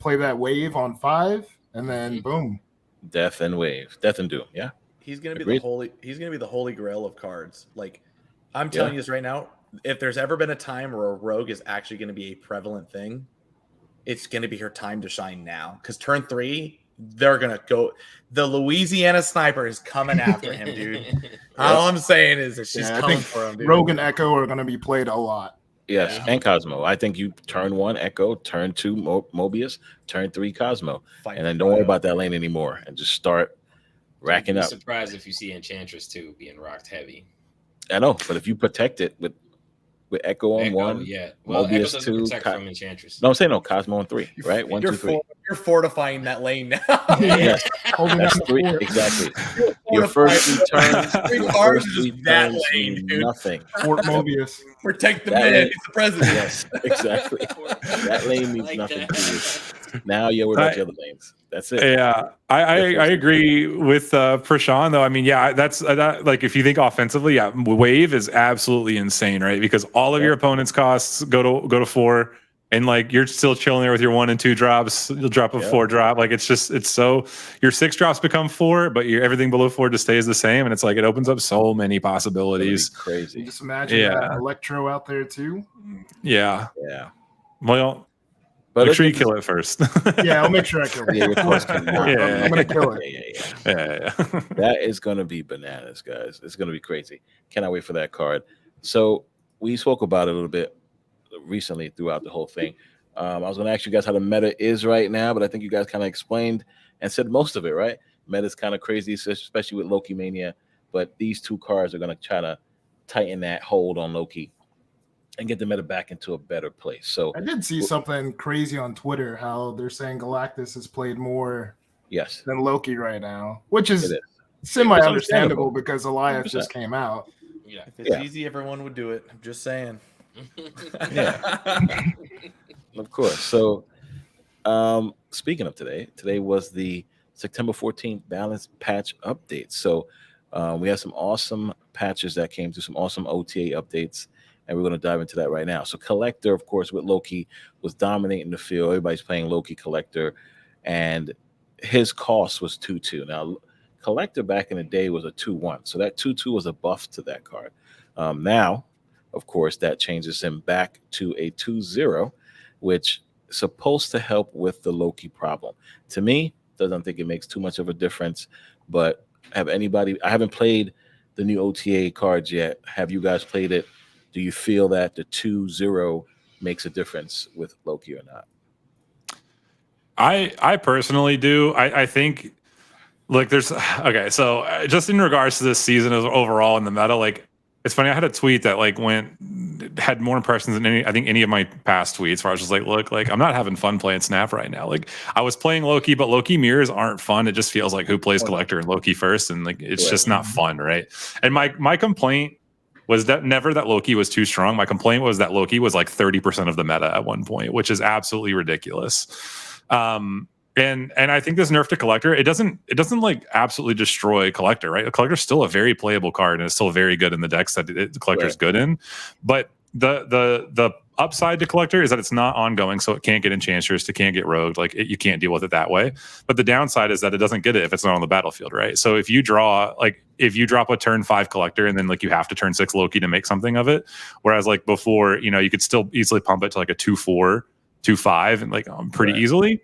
Play that wave on 5, and then boom. Death and Wave. Death and Doom. Yeah. He's gonna be Agreed. the holy grail of cards. Like I'm telling you this right now. If there's ever been a time where a rogue is actually going to be a prevalent thing, it's going to be her time to shine now. Because turn 3, they're going to go. The Louisiana sniper is coming after him, dude. All I'm saying is that she's coming for him, dude. Rogue and Echo are going to be played a lot. Yes, and Cosmo. I think you turn 1 Echo, turn 2 Mobius, turn 3 Cosmo, and then don't worry about that lane anymore, and just start racking up. Surprised if you see Enchantress 2 being rocked heavy. I know, but if you protect it with Echo on 1, yeah. Well, Echo Mobius doesn't 2, protect from Enchantress. No, I'm saying no, Cosmo on 3, right? 1, 2, 3. You're fortifying that lane now. Yes, that's 3 exactly. Your first 3 turns, Three cards is just that lane, dude. nothing. Fort Mobius. Protect the That man. lane- He's the president. Yes, exactly. That lane means nothing to you. Now you're worried about the other lanes. That's it. Yeah, I agree with Prashun though. I mean, yeah, that's that, like if you think offensively, yeah, Wave is absolutely insane, right? Because all of your opponent's costs go to 4, and like you're still chilling there with your 1 and 2 drops. You'll drop a 4 drop. Like it's so your 6 drops become 4, but your everything below 4 just stays the same, and it's like it opens up so many possibilities. Crazy. Just imagine that Electro out there too. Yeah. Yeah. Well, But make sure you kill it first. Yeah, I'll make sure I kill it. Yeah, your course can work. I'm gonna kill it. Yeah. That is gonna be bananas, guys. It's gonna be crazy. Cannot wait for that card. So we spoke about it a little bit recently throughout the whole thing. I was gonna ask you guys how the meta is right now, but I think you guys kind of explained and said most of it, right? Meta's kind of crazy, especially with Loki Mania. But these 2 cards are gonna try to tighten that hold on Loki and get the meta back into a better place. So I did see something crazy on Twitter how they're saying Galactus has played more than Loki right now, which is semi-understandable because Elias just came out. Yeah, if it's easy, everyone would do it. I'm just saying. Yeah, of course. So speaking of today was the September 14th balance patch update. So we have some awesome patches that came through, some awesome OTA updates. And we're going to dive into that right now. So Collector, of course, with Loki was dominating the field. Everybody's playing Loki Collector, and his cost was 2/2. Now, Collector back in the day was a 2/1, so that 2/2 was a buff to that card. Now, of course, that changes him back to a 2/0, which is supposed to help with the Loki problem. To me, doesn't think it makes too much of a difference. But I haven't played the new OTA cards yet. Have you guys played it? Do you feel that the 2/0 makes a difference with Loki or not? I personally do. I think like there's okay. So just in regards to this season as overall in the meta, like it's funny. I had a tweet that like had more impressions than any of my past tweets. Where I was just like, look, like I'm not having fun playing Snap right now. Like I was playing Loki, but Loki mirrors aren't fun. It just feels like who plays Collector and Loki first, and like it's just not fun, right? And my complaint was that never that Loki was too strong. My complaint was that Loki was like 30% of the meta at one point, which is absolutely ridiculous. And I think this nerf to Collector, it doesn't like absolutely destroy Collector, right? The Collector's still a very playable card and it's still very good in the decks that the Collector's good in. But the upside to Collector is that it's not ongoing, so it can't get Enchanters, it can't get rogued, like you can't deal with it that way. But the downside is that it doesn't get it if it's not on the battlefield, right? So if you drop a turn 5 Collector and then like you have to turn 6 Loki to make something of it, whereas like before, you could still easily pump it to like a 2/4, 2/5 and like pretty easily.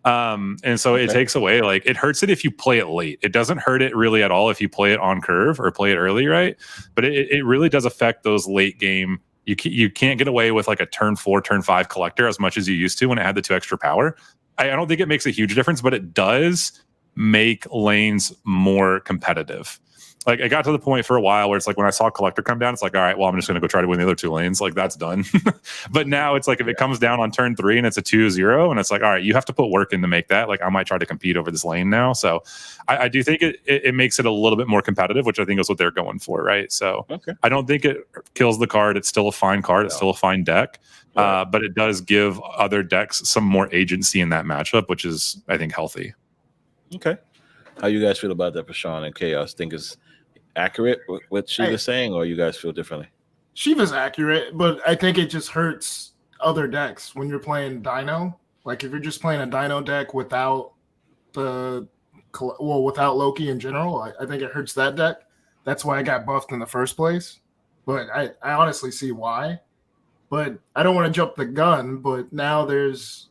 And so it takes away, like it hurts it if you play it late. It doesn't hurt it really at all if you play it on curve or play it early, right? But it really does affect those late game. You can't get away with like a turn 4, turn 5 Collector as much as you used to when it had the 2 extra power. I don't think it makes a huge difference, but it does make lanes more competitive. Like it got to the point for a while where it's like when I saw Collector come down, it's like, all right, well, I'm just going to go try to win the other 2 lanes. Like that's done. But now it's like if it comes down on turn 3 and it's a 2-0 and it's like, all right, you have to put work in to make that. Like I might try to compete over this lane now. So I do think it makes it a little bit more competitive, which I think is what they're going for, right? So I don't think it kills the card. It's still a fine card. It's still a fine deck. But it does give other decks some more agency in that matchup, which is, I think, healthy. Okay. How you guys feel about that, Prashun and Chaos? Think is accurate what Shiva's saying, or you guys feel differently? Shiva's accurate, but I think it just hurts other decks when you're playing Dino. Like if you're just playing a Dino deck without without Loki in general, I think it hurts that deck. That's why I got buffed in the first place. But I honestly see why. But I don't want to jump the gun, but now there's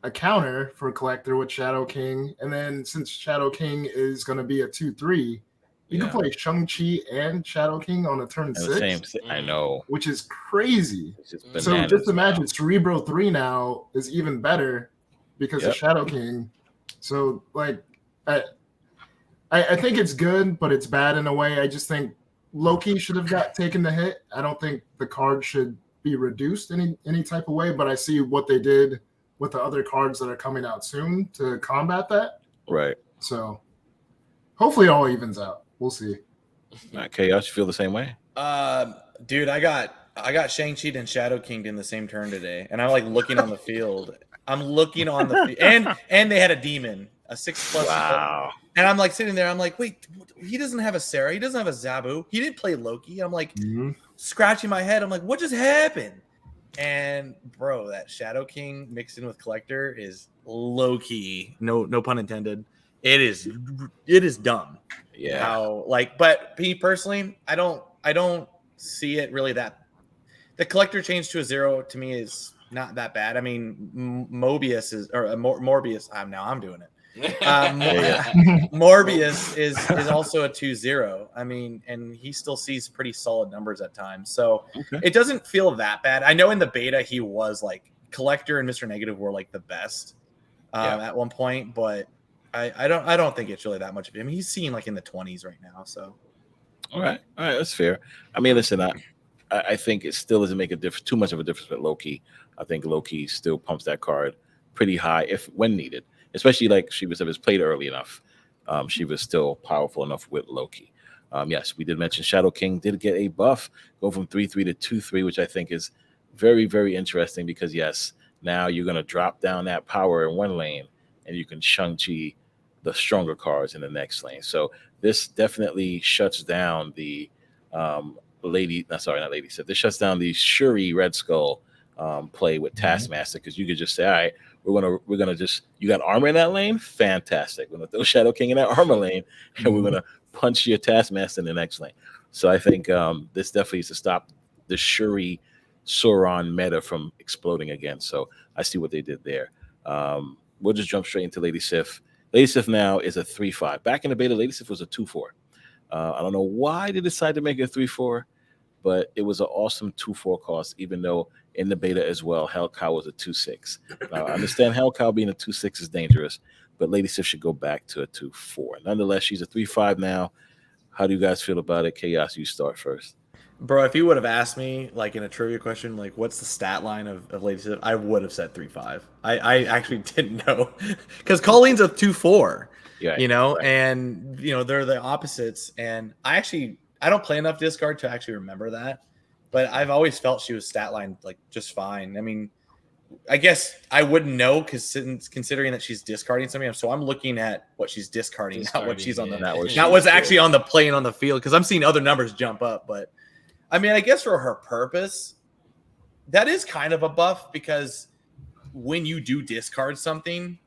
a counter for Collector with Shadow King. And then since Shadow King is going to be a 2/3, you can play Shang-Chi and Shadow King on a turn 6. I know. Which is crazy. So just imagine Cerebro 3 now is even better because of Shadow King. So like I think it's good, but it's bad in a way. I just think Loki should have got taken the hit. I don't think the card should be reduced any type of way, but I see what they did with the other cards that are coming out soon to combat that. Right. So hopefully it all evens out. We'll see. Chaos, you feel the same way? Dude, I got Shang-Chi and Shadow King in the same turn today, and I'm like looking on the field. I'm looking on the field, and they had a demon, a 6+. Wow. And I'm like sitting there. I'm like, wait, he doesn't have a Sarah. He doesn't have a Zabu. He didn't play Loki. I'm like scratching my head. I'm like, what just happened? And bro, that Shadow King mixed in with Collector is low key. No pun intended. It is dumb. Yeah. How but me personally, I don't see it really that. The Collector change to a 0 to me is not that bad. I mean, Morbius I'm doing it. Morbius is also a 2-0. I mean, and he still sees pretty solid numbers at times. So it doesn't feel that bad. I know in the beta he was like Collector and Mr. Negative were like the best at one point, but I don't think it's really that much of him. He's seen like in the 20s right now. So all right, that's fair. I mean, listen, I think it still doesn't make too much of a difference with Loki. I think Loki still pumps that card pretty high when needed. Especially like Shiva said, was played early enough. She was still powerful enough with Loki. Yes, we did mention Shadow King did get a buff, go from 3/3 to 2/3, which I think is very, very interesting because yes, now you're going to drop down that power in one lane and you can Shang-Chi the stronger cards in the next lane. So this definitely shuts down the this shuts down the Shuri Red Skull play with Taskmaster because you could just say, all right, we're gonna just, you got armor in that lane, fantastic. We're gonna throw Shadow King in that armor lane, and we're gonna punch your Taskmaster in the next lane. So I think this definitely is to stop the Shuri Sauron meta from exploding again. So I see what they did there. We'll just jump straight into Lady Sif. Lady Sif now is a 3/5. Back in the beta, Lady Sif was a 2/4. I don't know why they decided to make it a 3/4, but it was an awesome 2/4 cost, even though in the beta as well, Hellcow was a 2/6. Now, I understand Hellcow being a 2/6 is dangerous, but Lady Sif should go back to a 2/4. Nonetheless, she's a 3/5 now. How do you guys feel about it? Chaos, you start first. Bro, if you would have asked me, like in a trivia question, like what's the stat line of Lady Sif, I would have said 3/5. I actually didn't know because Colleen's a 2/4, you know, and you know they're the opposites. And I don't play enough discard to actually remember that, but I've always felt she was stat line like just fine. I mean, I guess I wouldn't know considering that she's discarding something. So I'm looking at what she's discarding, not what she's on not what's actually on the playing on the field because I'm seeing other numbers jump up, but. I mean, I guess for her purpose, that is kind of a buff because when you do discard something,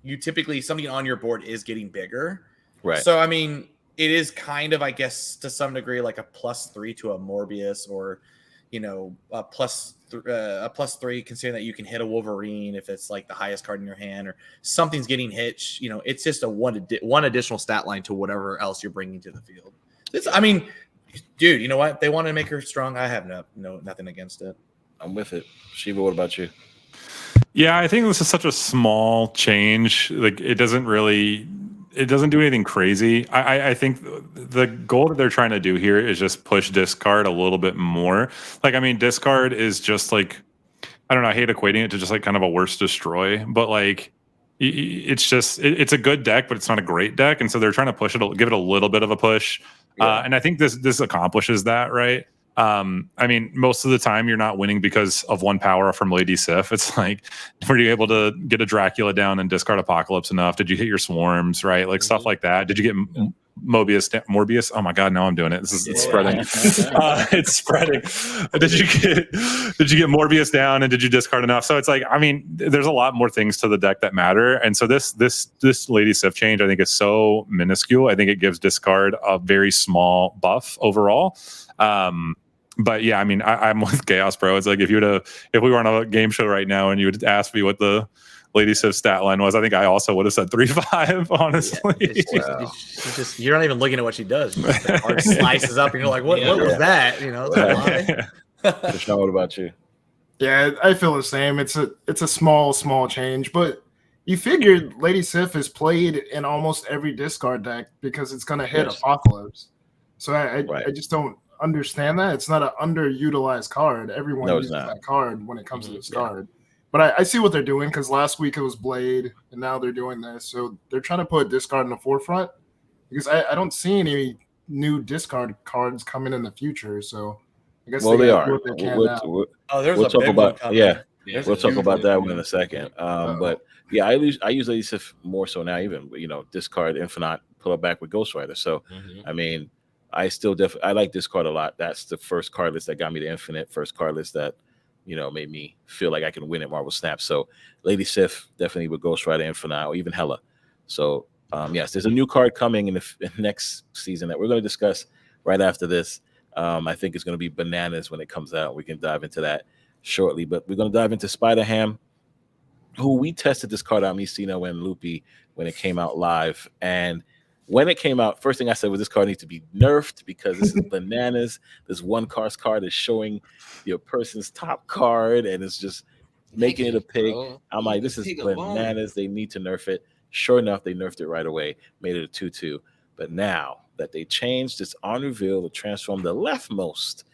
you typically something on your board is getting bigger. Right. So, I mean, it is kind of, I guess, to some degree, like a +3 to a Morbius or, you know, a +3 considering that you can hit a Wolverine if it's like the highest card in your hand or something's getting hit. You know, it's just a one additional stat line to whatever else you're bringing to the field. I mean, dude, you know what? They want to make her strong. I have nothing against it. I'm with it. Shiva, what about you? Yeah, I think this is such a small change. Like, it doesn't really it doesn't do anything crazy. I think the goal that they're trying to do here is just push discard a little bit more. Like, I mean, discard is just like, I don't know, I hate equating it to just like kind of a worse destroy, but like it's just it's a good deck, but it's not a great deck, and so they're trying to push it, give it a little bit of a push. And I think this accomplishes that, right? I mean, most of the time you're not winning because of one power from Lady Sif. It's like, were you able to get a Dracula down and discard Apocalypse enough? Did you hit your swarms, right? Like stuff like that. Did you get Morbius? Oh my God, now I'm doing it. It's spreading. It's spreading. Did you get Morbius down and did you discard enough? So it's like, I mean, there's a lot more things to the deck that matter. And so this Lady Sif change, I think, is so minuscule. I think it gives discard a very small buff overall. But yeah, I mean, I'm with Chaos, bro. It's like if we were on a game show right now and you would ask me what the Lady Sif stat line was, I think I also would have said 3-5, honestly. Yeah, it's just you're not even looking at what she does. The card slices up and you're like, what was that? You know, Prashun, what about you? Yeah, I feel the same. It's a small change, but you figured Lady Sif is played in almost every discard deck because it's going to hit Apocalypse. So I just don't understand that. It's not an underutilized card. Everyone uses that card when it comes to discard. But I see what they're doing because last week it was Blade, and now they're doing this. So they're trying to put discard in the forefront because I don't see any new discard cards coming in the future. So I guess they are. What they can now. There's we'll a talk big about one coming. We'll talk about that one in a second. But yeah, I use Lady Sif more so now. Even discard Infinite, pull it back with Ghost Rider. So I mean, I still I like this card a lot. That's the first card list that got me to Infinite. First card list that made me feel like I can win at Marvel Snap. So Lady Sif definitely with Ghost Rider, Infinite, or even Hela. So yes, there's a new card coming in the next season that we're going to discuss right after this. I think it's going to be bananas when it comes out. We can dive into that shortly, but we're going to dive into Spider-Ham, who we tested this card out, me, Sino, and Loopy, when it came out live. And when it came out, first thing I said was this card needs to be nerfed because this is bananas. This one card is showing your person's top card and it's just making it a pig. I'm like, this is bananas. They need to nerf it. Sure enough, they nerfed it right away, made it a 2/2. But now that they changed, it's on reveal to transform the leftmost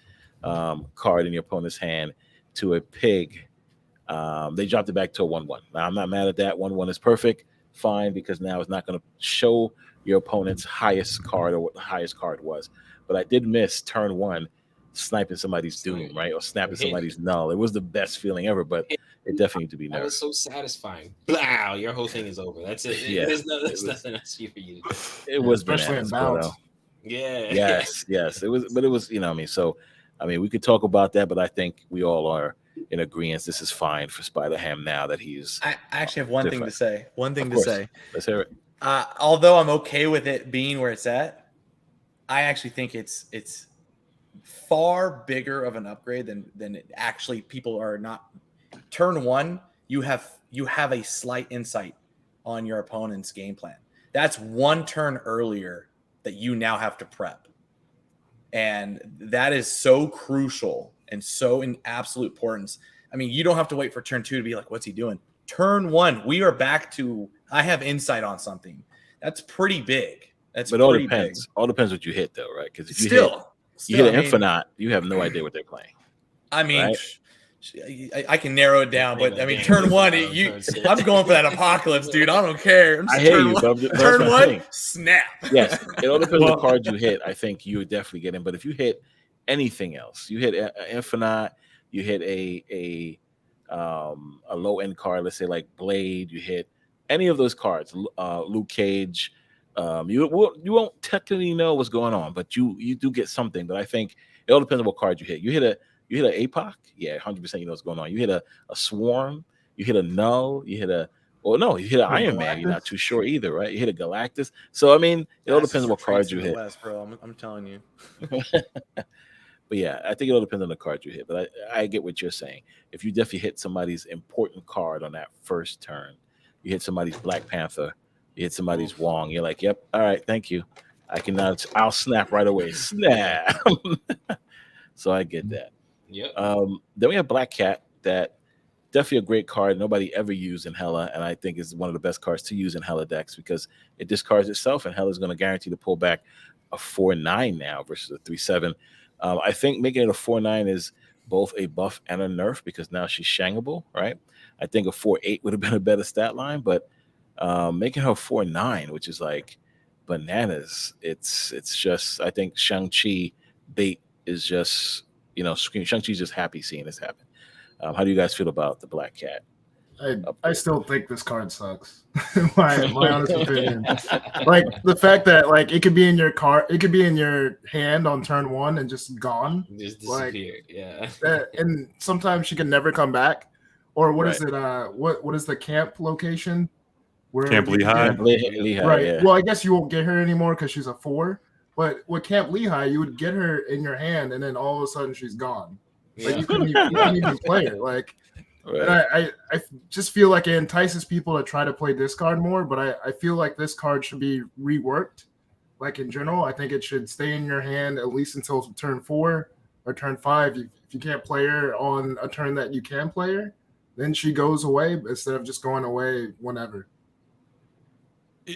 card in your opponent's hand to a pig. They dropped it back to a 1/1. Now, I'm not mad at that. 1/1 is perfect. Fine, because now it's not going to show your opponent's highest card or what the highest card was. But I did miss turn one sniping somebody's doom, right? Or snapping somebody's null. It was the best feeling ever, but it definitely needs to be nerfed. That was so satisfying. Blow, your whole thing is over. That's it. Yeah, there's nothing else for you to do. It was especially in bounce. Yeah. Yes. It was, but it was, So, I mean, we could talk about that, but I think we all are in agreement. This is fine for Spider-Ham now that he's. I actually have one thing to say. Let's hear it. Although I'm okay with it being where it's at, I actually think it's far bigger of an upgrade than it actually people are not. Turn one, you have a slight insight on your opponent's game plan. That's one turn earlier that you now have to prep. And that is so crucial and so in absolute importance. I mean, you don't have to wait for turn two to be like, what's he doing? Turn one, we are back to, I have insight on something. That's pretty big. But all depends. All depends what you hit, though, right? Because if you hit an Infinite, you have no idea what they're playing. I mean, right? I can narrow it down, but I mean, turn one, I'm going for that Apocalypse, dude. I don't care. I hear you. Turn one, snap. Yes, it all depends on the cards you hit. I think you would definitely get in. But if you hit anything else, you hit Infinite, you hit a low end card, let's say like Blade, you hit any of those cards, Luke Cage, you won't technically know what's going on, but you do get something. But I think it all depends on what card you hit. You hit an APOC, yeah, 100% you know what's going on. You hit a Swarm, you hit a Null, you hit an Iron Man. You're not too sure either, right? You hit a Galactus. So I mean, it all depends on what cards you hit. Bro, I'm telling you. But yeah, I think it all depends on the card you hit. But I get what you're saying. If you definitely hit somebody's important card on that first turn, you hit somebody's Black Panther, you hit somebody's Wong, you're like, yep, all right, thank you. I'll snap right away. Snap. So I get that. Yeah. Then we have Black Cat that definitely a great card. Nobody ever used in Hella, and I think is one of the best cards to use in Hella decks because it discards itself, and Hella is going to guarantee to pull back a 4/9 now versus a 3/7. I think making it a 4/9 is both a buff and a nerf because now she's shangable, right? I think a 4/8 would have been a better stat line, but making her 4/9, which is like bananas. It's just, I think Shang-Chi bait is just, Shang-Chi's just happy seeing this happen. How do you guys feel about the Black Cat? I still think this card sucks. my honest opinion. Like the fact that like it could be in your card, it could be in your hand on turn 1 and just gone. Just disappear. And sometimes she can never come back. Or what is it? What is the camp location? Camp Lehigh. Lehigh, right. Yeah. Well, I guess you won't get her anymore because she's a 4. But with Camp Lehigh, you would get her in your hand, and then all of a sudden she's gone. Like you couldn't even play her. Like, and I just feel like it entices people to try to play this card more. But I feel like this card should be reworked. Like in general, I think it should stay in your hand at least until turn 4 or turn 5. If you can't play her on a turn that you can play her, then she goes away instead of just going away whenever.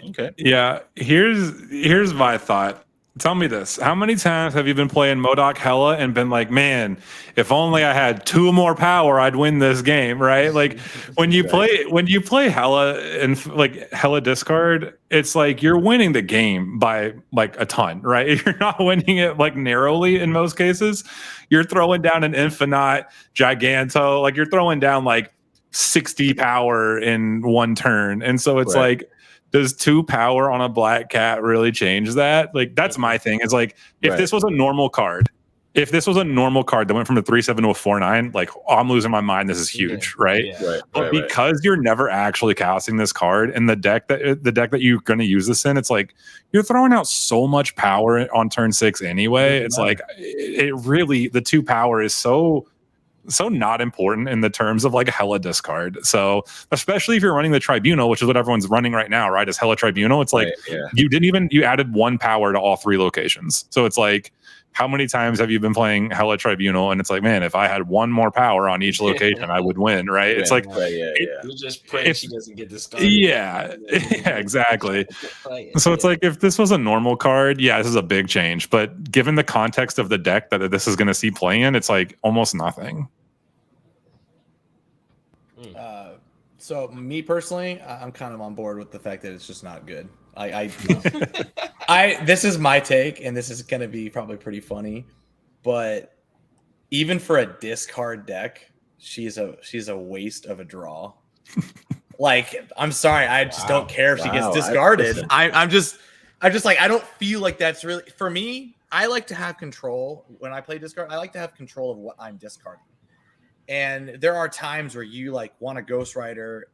Okay. Yeah. Here's my thought. Tell me this. How many times have you been playing MODOK Hella and been like, man, if only I had 2 more power, I'd win this game, right? Like when you play Hella and like Hella discard, it's like you're winning the game by like a ton, right? You're not winning it like narrowly in most cases. You're throwing down an Infinite Giganto, like you're throwing down like 60 power in one turn. And so it's like, does 2 power on a Black Cat really change that? Like, that's my thing. Is like, if this was a normal card, that went from a 3/7 to a 4/9, like, I'm losing my mind. This is huge, right? But because you're never actually casting this card in the deck that you're going to use this in, it's like you're throwing out so much power on turn 6 anyway. It's like it really, the 2 power is so not important in the terms of like Hella discard. So especially if you're running the Tribunal, which is what everyone's running right now, right? Is Hella Tribunal. It's like you added 1 power to all 3 locations. So it's like, how many times have you been playing Hella Tribunal? And it's like, man, if I had 1 more power on each location, I would win, right? It's like, You just pray she doesn't get discarded. Yeah, exactly. So it's like, if this was a normal card, this is a big change. But given the context of the deck that this is going to see play in, it's like almost nothing. So me personally, I'm kind of on board with the fact that it's just not good. This is my take, and this is going to be probably pretty funny, but even for a discard deck, she's a waste of a draw. Like, I'm sorry, I just don't care if she gets discarded. I'm just like, I don't feel like that's really for me. I like to have control when I play discard. I like to have control of what I'm discarding. And there are times where you like want a Ghost Rider,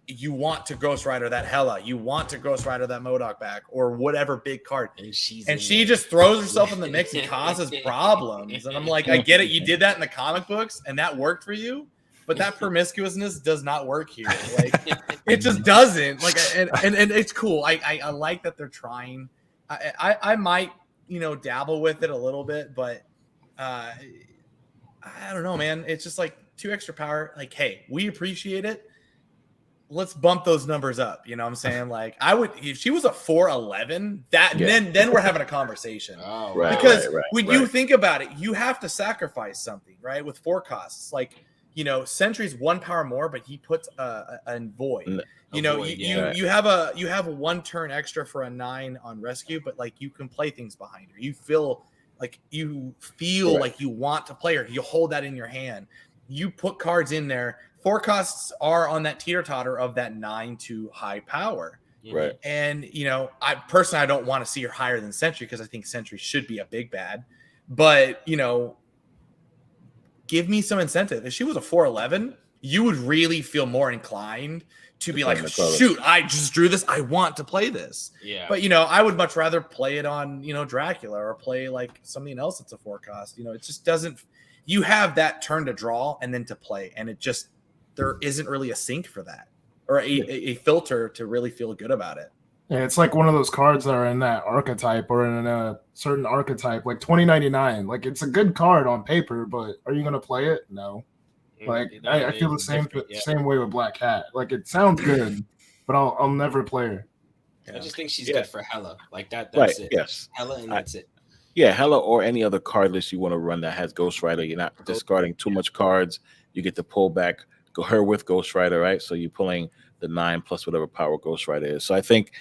you want to Ghost Rider that Hella, you want to Ghost Rider that MODOK back, or whatever big card. And she just throws herself in the mix and causes problems. And I'm like, I get it. You did that in the comic books and that worked for you, but that promiscuousness does not work here. Like, it just doesn't. Like, and it's cool. I like that they're trying. I might, dabble with it a little bit, but I don't know, man. It's just like 2 extra power. Like, hey, we appreciate it. Let's bump those numbers up. You know what I'm saying? Like, I would, if she was a 4/11, then we're having a converstion. Because when you think about it, you have to sacrifice something, right? With 4 costs, like, Sentry's 1 power more, but he puts a void. You have a 1 turn extra for a 9 on rescue, but like you can play things behind her. You feel like you want to play her. You hold that in your hand. You put cards in there. 4 costs are on that teeter-totter of that 9 to high power. Right. And, I personally, I don't want to see her higher than Sentry because I think Sentry should be a big bad. But, give me some incentive. If she was a 4/11, you would really feel more inclined to be like, shoot, I just drew this. I want to play this. Yeah. But, I would much rather play it on, Dracula or play like something else that's a 4 cost. It just doesn't – you have that turn to draw and then to play. And it just – there isn't really a sync for that or a filter to really feel good about it. Yeah, it's like one of those cards that are in that archetype or in a certain archetype, like 2099. Like, it's a good card on paper, but are you going to play it? No. Like It I definitely feel the is different, same way with Black Cat. Like it sounds good, but I'll never play her. I just think she's Yeah. good for Hella. Like Right. that's it. Yes. Hella, and I- that's it. Yeah, Hella or any other card list you want to run that has Ghost Rider. You're not discarding too much cards. You get to pull back go her with Ghost Rider, right? So you're pulling the 9 plus whatever power Ghost Rider is. So I think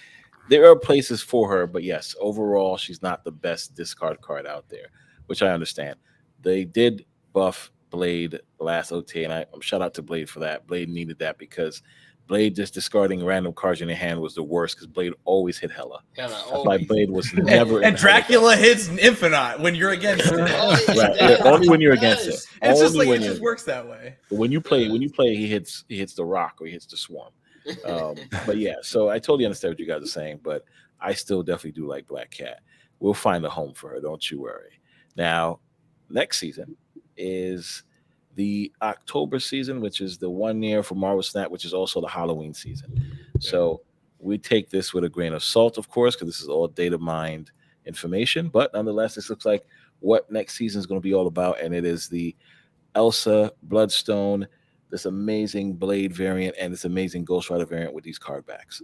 there are places for her, but yes, overall she's not the best discard card out there, which I understand. They did buff Blade last OT, and I shout out to Blade for that. Blade needed that because Blade just discarding random cards in your hand was the worst because Blade always hit Hella. Hella, That's why Blade was never in And Dracula hits Infinite when you're against it. right. Yeah, only when you're against it. It's just Only like when it you're just works that way. But when you play, he hits the rock or he hits the swarm. But yeah, so I totally understand what you guys are saying, but I still definitely do like Black Cat. We'll find a home for her, don't you worry. Now, next season is the October season, which is the 1 year for Marvel Snap, which is also the Halloween season. So we take this with a grain of salt, of course, because this is all data mined information. But nonetheless, this looks like what next season is going to be all about, and it is the Elsa, Bloodstone, this amazing Blade variant, and this amazing Ghost Rider variant with these card backs.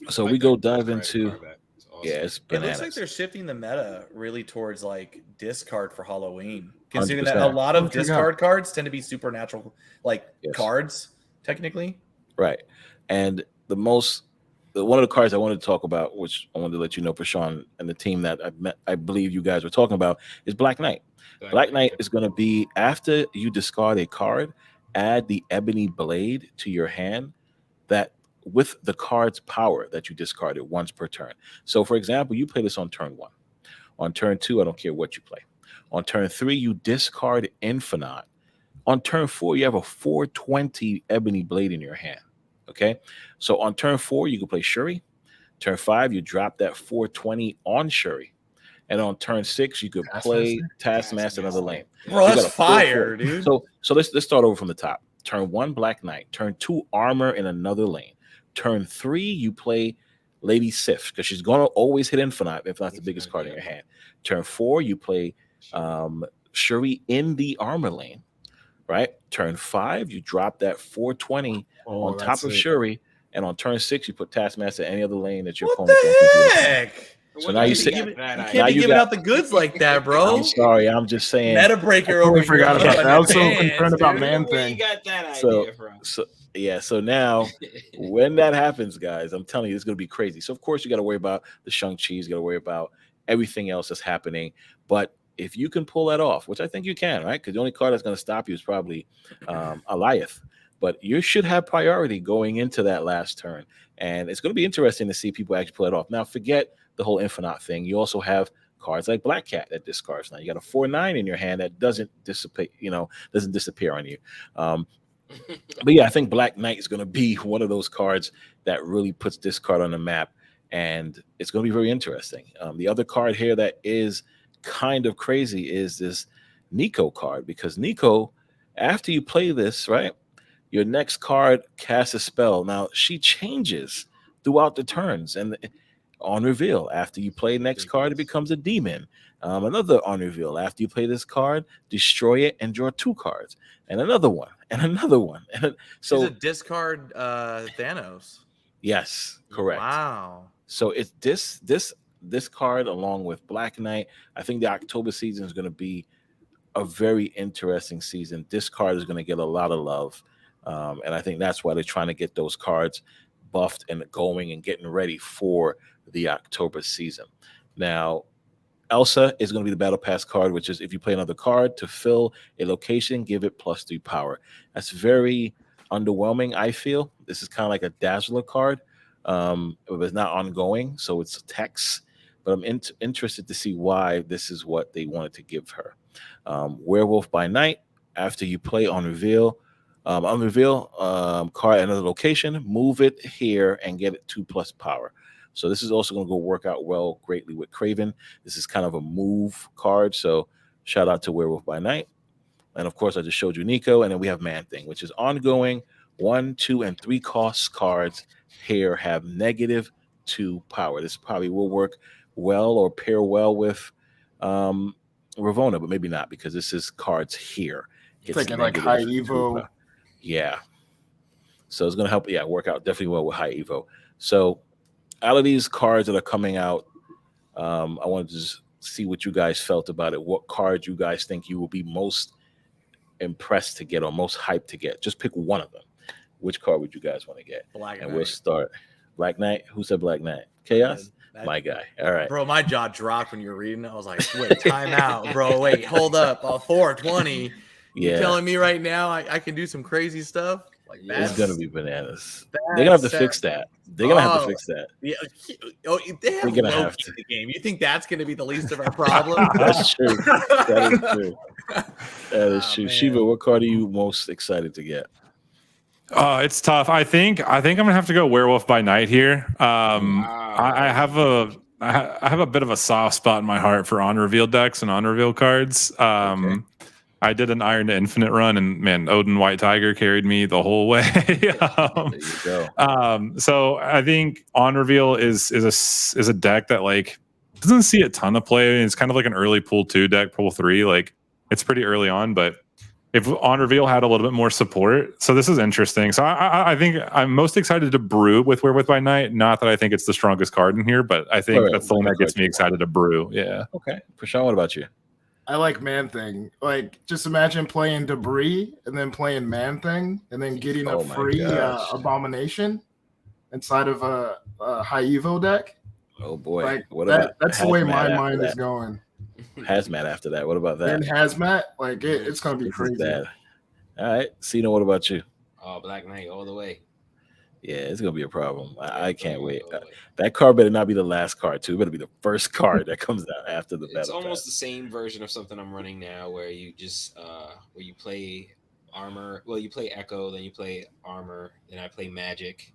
So Like we go that dive Ghost Rider into card back. It's awesome. yeah, it's It bananas. looks like they're shifting the meta really towards like discard for Halloween, considering that 100%. a lot of discard cards tend to be supernatural like Yes. cards, technically. Right. And one of the cards I wanted to talk about, which I wanted to let you know, Prashun, and the team that I believe you guys were talking about, is Black Knight. Black Knight is going to be after you discard a card, add the Ebony Blade to your hand that with the card's power that you discarded once per turn. So, for example, you play this on turn 1. On turn 2, I don't care what you play. On turn 3, you discard Infinite. On turn 4, you have a 420 Ebony Blade in your hand. Okay, so on turn 4, you can play Shuri. Turn 5, you drop that 420 on Shuri. And on turn 6, you could play Taskmaster another lane. Bro, So you that's got a fire, 4-4. dude. So let's start over from the top. Turn 1, Black Knight. Turn 2, Armor in another lane. Turn 3, you play Lady Sif because she's going to always hit Infinite if that's the biggest card in your hand. Turn 4, you play Shuri in the Armor lane. Right? Turn 5, you drop that 420 on top of Shuri. And on turn 6, you put Taskmaster any other lane that your opponent don't think the you can. heck? So now you can't be giving out the goods like that, bro. I'm sorry, I'm just saying. Meta breaker I over totally forgot here. about that. I was so concerned about Man Where you Thing. got that So- idea from? So now when that happens, guys, I'm telling you, it's going to be crazy. So of course you got to worry about the Shang-Chi, you got to worry about everything else that's happening. But if you can pull that off, which I think you can, right? Because the only card that's going to stop you is probably Alioth. But you should have priority going into that last turn. And it's going to be interesting to see people actually pull it off. Now, forget the whole Infinite thing. You also have cards like Black Cat that discards. Now you got a 4/9 in your hand that doesn't dissipate, doesn't disappear on you. But yeah, I think Black Knight is going to be one of those cards that really puts this card on the map, and it's going to be very interesting. The other card here that is kind of crazy is this Nico card, because Nico, after you play this, right, your next card casts a spell. Now she changes throughout the turns, and on reveal, after you play next card, it becomes a demon. Another on reveal, after you play this card, destroy it and draw 2 cards, and another one, and another one. So She's a discard Thanos. yes, correct. Wow. So it's this card along with Black Knight. I think the October season is going to be a very interesting season. This card is going to get a lot of love, and I think that's why they're trying to get those cards buffed and going and getting ready for the October season. Now, Elsa is going to be the Battle Pass card, which is if you play another card to fill a location, give it +3 power. That's very underwhelming, I feel. This is kind of like a Dazzler card. It's not ongoing, so it's text. But I'm interested to see why this is what they wanted to give her. Werewolf by Night, after you play on reveal, card at another location, move it here and get it 2+ power. So this is also going to go work out well greatly with Craven. This is kind of a move card. So shout out to Werewolf by Night. And of course, I just showed you Nico. And then we have Man Thing, which is ongoing. 1, 2, and 3 cost cards here have -2 power. This probably will work well or pair well with Ravonna, but maybe not, because this is cards here. Get Taking some like high negative Evo. tuba. Yeah. So it's gonna help. Yeah, work out definitely well with high Evo. So out of these cards that are coming out, I wanted to just see what you guys felt about it. What card you guys think you will be most impressed to get or most hyped to get? Just pick one of them. Which card would you guys want to get? Black And Knight. we'll start. Black Knight. Who said Black Knight? Chaos. My guy. All right. Bro, my jaw dropped when you were reading. I was like, wait, time out, bro. Wait, hold up. 420. You Yeah. telling me right now I can do some crazy stuff? Like It's that's gonna be bananas. They're gonna have to fix that. They're gonna have to fix that. Yeah, they have They're gonna low have key to. the game. You think that's gonna be the least of our problems? That's true. That is true. That is Oh, true. man. Shiva, what card are you most excited to get? It's tough. I think I'm gonna have to go Werewolf by Night here. I have a bit of a soft spot in my heart for on reveal decks and on reveal cards. Okay. I did an Iron to Infinite run, and man, Odin White Tiger carried me the whole way. There you go. So I think on reveal is a deck that like doesn't see a ton of play. It's kind of like an early pool 2 deck, pool 3. Like it's pretty early on, but if on reveal had a little bit more support, so this is interesting. So I think I'm most excited to brew with Werewolf by Night. Not that I think it's the strongest card in here, but I think Right, that's the one that gets me excited to brew. Yeah. Okay. Prashun, what about you? I like Man Thing. Like, just imagine playing Debris and then playing Man Thing and then getting Oh a my free gosh. Abomination inside of a high Evo deck. Oh boy. Like What that, about that's the way Hazmat my after mind is that? going. Hazmat after that. What about that? And Hazmat, like it's gonna be This is crazy. bad. All right. Sino, what about you? Oh, Black Knight all the way. Yeah, it's gonna be a problem. I can't wait. All the way. That card better not be the last card too. It better be the first card that comes out after the It's battle. almost the same version of something I'm running now, where you just where you play armor. Well, you play Echo, then you play armor, then I play magic,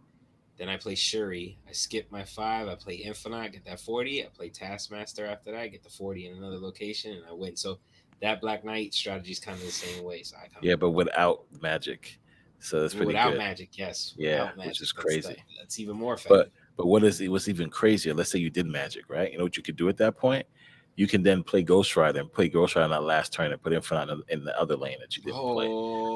then I play Shuri. I skip my 5. I play Infinite, get that 40. I play Taskmaster after that, I get the 40 in another location, and I win. So that Black Knight strategy is kind of the same way. So I kind of Yeah, but without magic. So that's pretty without good. magic, yes. Yeah, Without which is that's- crazy. That's even more effective. But what's even crazier? Let's say you did magic, right? You know what you could do at that point? You can then play Ghost Rider and play Ghost Rider on that last turn and put Infinite in the other lane that you didn't play.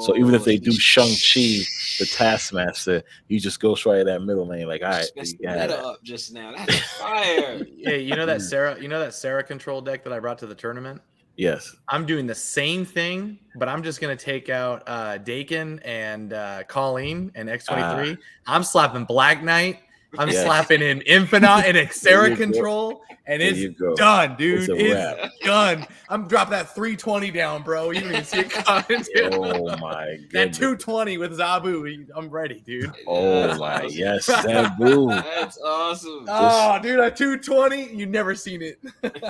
So even if they do Shang-Chi, the Taskmaster, you just Ghost Rider that middle lane. Like, all right, messed you the got meta it. up just now. That's fire. Hey, you know that Sarah control deck that I brought to the tournament? Yes. I'm doing the same thing, but I'm just gonna take out Dakin and Colleen and X23. I'm slapping Black Knight. I'm Yes. slapping in Infinite and There Xera you go. control, and There it's you go. done, dude. It's a wrap. It's done. I'm dropping that 320 down, bro. You don't even see it coming. Dude. Oh my That goodness. 220 with Zabu, I'm ready, dude. Oh That's my awesome. yes, Zabu. That's awesome. Oh, dude, a 220, you never seen it.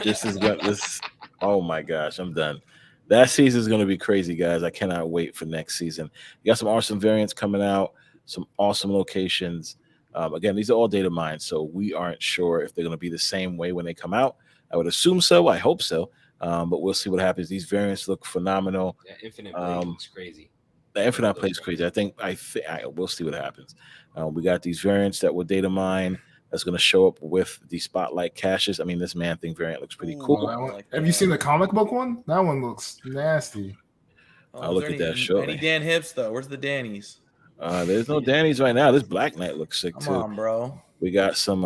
This is what this. Oh my gosh, I'm done. That season is going to be crazy, guys. I cannot wait for next season. You got some awesome variants coming out, some awesome locations. Again, these are all data mined, so we aren't sure if they're going to be the same way when they come out. I would assume so. I hope so. But we'll see what happens. These variants look phenomenal. That Infinite play looks crazy. The Infinite play is crazy. I think we'll see what happens. We got these variants that will data mine. That's going to show up with the spotlight caches. I mean, this Man Thing variant looks pretty cool. Have you seen the comic book one? That one looks nasty. I'll look at that shortly. Any Dan Hips though? Where's the Dannies? There's no Danny's right now. This Black Knight looks sick Come too. on, bro. We got some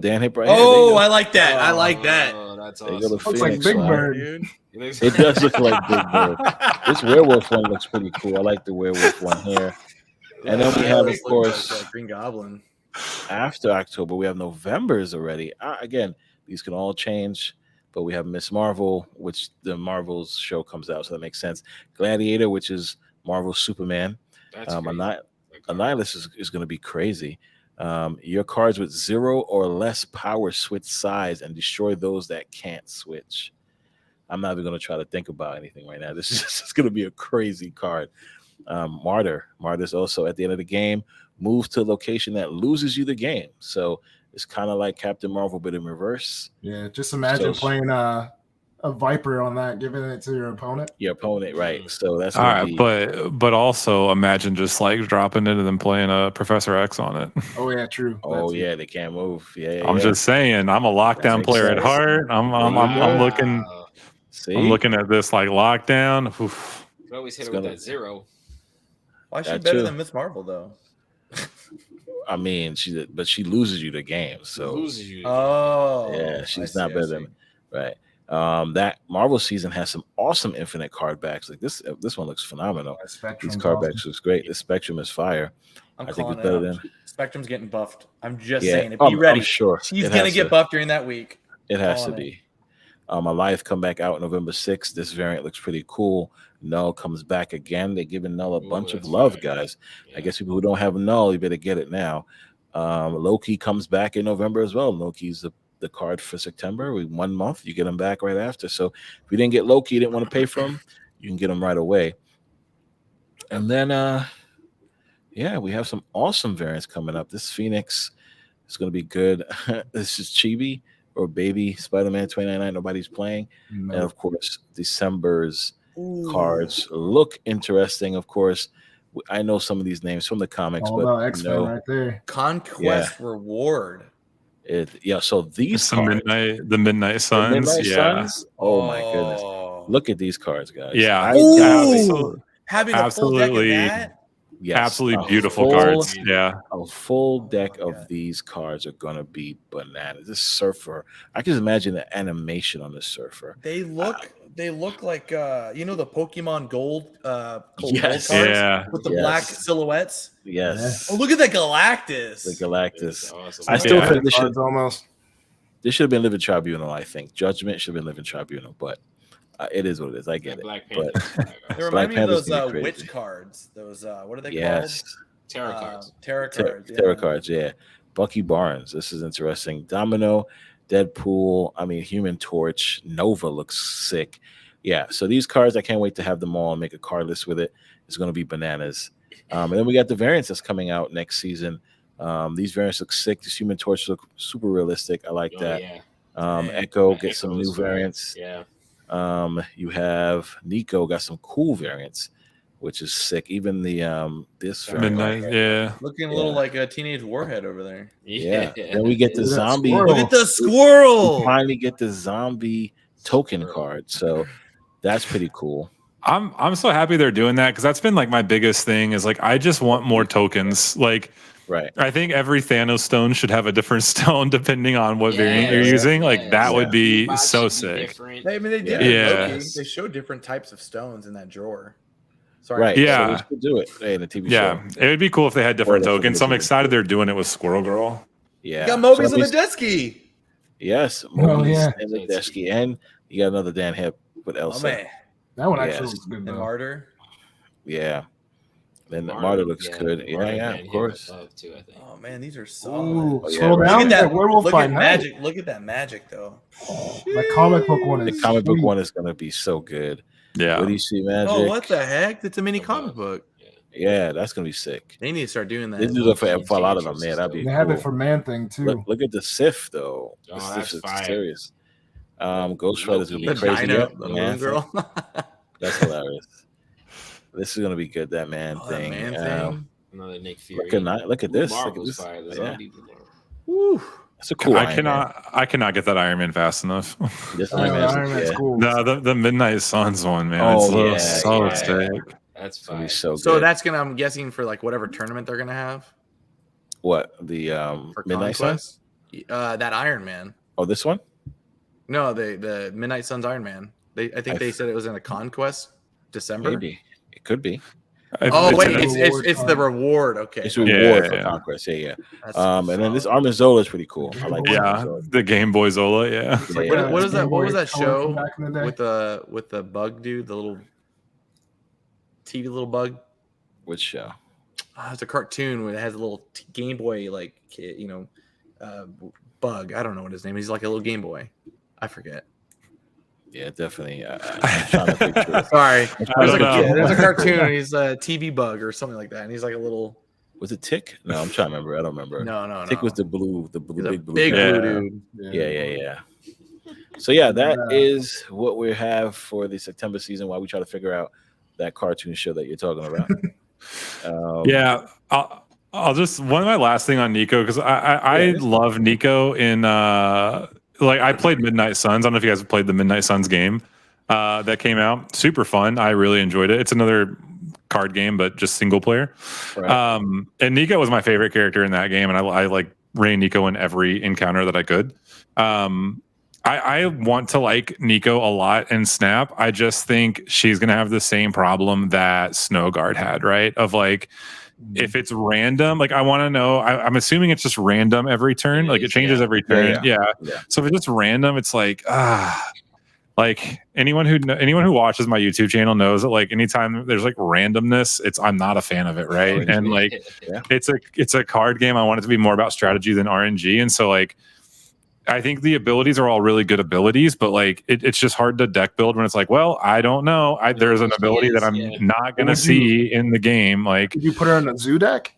Dan Hip right Oh, here. I like that. I like that. Oh, that's There you go, awesome. the Looks like Phoenix Big line. Bird. Dude. It does look like Big Bird. This werewolf one looks pretty cool. I like the werewolf one here. And then we have, of course, Green Goblin. after October, we have November's already. Again, these can all change, but we have Miss Marvel, which the Marvel's show comes out, so that makes sense. Gladiator, which is Marvel's Superman. That's crazy. Annihilus is going to be crazy. Your cards with 0 or less power switch size and destroy those that can't switch. I'm not even going to try to think about anything right now. This is just going to be a crazy card. Martyr's also at the end of the game. Move to a location that loses you the game. So it's kind of like Captain Marvel, but in reverse. Yeah, just imagine So- playing a Viper on that, giving it to your opponent. Your opponent, right? So that's All gonna right, but also imagine just like dropping it and then playing a Professor X on it. Oh yeah, true. Oh That's- yeah, they can't move. Yeah, I'm yeah. just saying, I'm a lockdown That's player at exciting. heart. I'm looking. See, I'm looking at this like lockdown. Oof. You can always hit It's her with gonna- that 0. Why is she That better too. than Miss Marvel though? I mean, but she loses you the game. So Loses you. Oh, yeah, I she's see, not I better see. than right. That Marvel season has some awesome infinite card backs. Like this one looks phenomenal. These Spectrum's card awesome. backs looks great. The Spectrum is fire. I'm I think calling it's better it than out. Spectrum's getting buffed. I'm just yeah. saying it. Be ready. I'm sure She's it gonna has get to. buffed during that week. It has to Calling it. be. Alioth come back out November 6th. This variant looks pretty cool. Null comes back again. They're giving Null a bunch of that's love, fire. guys. Yeah. I guess people who don't have Null, you better get it now. Loki comes back in November as well. Loki's the card for September. 1 month, you get him back right after. So if you didn't get Loki, you didn't want to pay for him, you can get him right away. And then yeah, we have some awesome variants coming up. This Phoenix is going to be good. This is Chibi or Baby Spider-Man 2099. Nobody's playing. No. And of course, December's Ooh. cards look interesting. Of course, I know some of these names from the comics, All but about X-Men right there. Conquest reward. So these Some cards, the Midnight the Suns. Midnight Yeah. Suns. Oh my goodness! Look at these cards, guys. Yeah. I Ooh. definitely- Having a full deck of Absolutely. that. yes, Absolutely a beautiful full- cards. Yeah. A full deck my of God. these cards are gonna be bananas. This Surfer, I can imagine the animation on this Surfer. They look like the Pokemon Gold Yes. cards Yeah. with the Yes. black silhouettes. Yes, Oh, look at that Galactus. the Galactus. Awesome. I still Yeah. think this Cards almost. should have been Living Tribunal. I think Judgment should have been Living Tribunal, but it is what it is. I get it. Black But Panther. They Black remind me of Panther's those gonna be crazy. witch cards. Those what are they yes, Tarot called? cards. Tarot cards. tarot cards. Yeah, Bucky Barnes. This is interesting. Domino, Deadpool. I mean, Human Torch. Nova looks sick. Yeah. So these cards, I can't wait to have them all and make a card list with it. It's going to be bananas. And then we got the variants that's coming out next season. These variants look sick. These Human Torch look super realistic. I like that. Yeah. Echo get some Echo's new fire. variants. Yeah. You have Nico got some cool variants, which is sick. Even the this variant. Midnight. Yeah. Looking a little like a teenage warhead over there. Yeah. Then we get the Look at that zombie. squirrel. Look at the We squirrel. finally get the zombie token card. So that's pretty cool. I'm so happy they're doing that because that's been like my biggest thing is like I just want more tokens. Like Right. I think every Thanos stone should have a different stone depending on what variant you're Yes, using. Like yes. that would be Box so should be sick. different. I mean, they did. Yeah. it in Yeah. Loki. They showed different types of stones in that drawer. Sorry. Right. Yeah. So we should do it. Hey, in the TV Yeah, show. it would be cool if they had different Or the tokens. So I'm video. excited they're doing it with Squirrel Girl. Yeah. You got Mobius So on at the Desky. Yes. Oh, Mobius yeah. and the Desky. And you got another Dan Hip with Oh Elsa. man, That one Yes. actually looks good and though. Martyr. Yeah. Then Marta looks good. Yeah, Marta yeah, and of him course. above too, I think. Oh man, these are solid. Ooh, Oh, yeah. scroll Look down. Look at that Werewolf Look by at Night. magic. Look at that magic though. My comic book one The is comic book sweet. one is going to be so good. Yeah. What do you see, Magic? Oh, what the heck? It's a mini comic book. Yeah, that's going to be sick. They need to start doing that. They do that for a lot of them. Yeah, that'd be They have cool. it for Man Thing too. Look at the Sif, though. Oh, The Sif that's is fire. serious. Ghost Rider's going to the be crazy. Dino, Yep, the Man moon girl. Thing. That's hilarious. This is going to be good, that Man Oh, that thing. Man Thing. Another Nick Fury. Look at this. Look at Marvel's this. fire. The Yeah. zombie was Woo. That's a cool I Iron Man. cannot get that Iron Man fast enough. This Oh, Iron Man's Iron Man's yeah. cool. No, the Midnight Suns one, man. Oh, It's yeah, so yeah. sick. That's It's gonna be fire. so So good. that's gonna, I'm guessing, for like whatever tournament they're gonna have What? The for Midnight Suns? Conquest. That Iron Man. Oh, this one? No, the Midnight Suns Iron Man. I think they said it was in a Conquest December. Maybe. It could be. Oh It's wait, in a- it's the reward. Okay. It's a reward for yeah. Conquest. Yeah. That's And then this solid. Armanzola is pretty cool. I like yeah, Armanzola. the Game Boy Zola. Yeah. It's like, Yeah. what is that? Game What Boy was that Color show from back in the day? with the bug dude, the little TV little bug? Which show? It's a cartoon where it has a little Game Boy bug. I don't know what his name is. He's like a little Game Boy. I forget. Yeah, definitely. I'm trying to picture it. Sorry. I don't know. There's a cartoon. And he's a TV bug or something like that, and he's like a little. Was it Tick? No, I'm trying to remember. I don't remember. No. Tick was the blue, He's a big blue. big guy. blue Yeah. dude. Yeah. So yeah, that Yeah. is what we have for the September season. While we try to figure out that cartoon show that you're talking about. Yeah, I'll just one of my last thing on Nico because I this- love Nico in like I played Midnight Suns. I don't know if you guys have played the Midnight Suns game. that came out. Super fun. I really enjoyed it. It's another card game, but just single player. Right. And Nico was my favorite character in that game, and I like ran Nico in every encounter that I could. I want to like Nico a lot in Snap. I just think she's gonna have the same problem that Snowguard had, right? Of like, if it's random, like I want to know. I'm assuming it's just random every turn. Like it changes every turn. Yeah. So if it's just random, it's like like anyone who watches my YouTube channel knows that like anytime there's like randomness, I'm not a fan of it, right? And like it's a card game. I want it to be more about strategy than RNG, and so like I think the abilities are all really good abilities, but like it's just hard to deck build when it's like, well, I don't know. There's an ability that I'm not gonna see in the game. Like, did you put her in a zoo deck?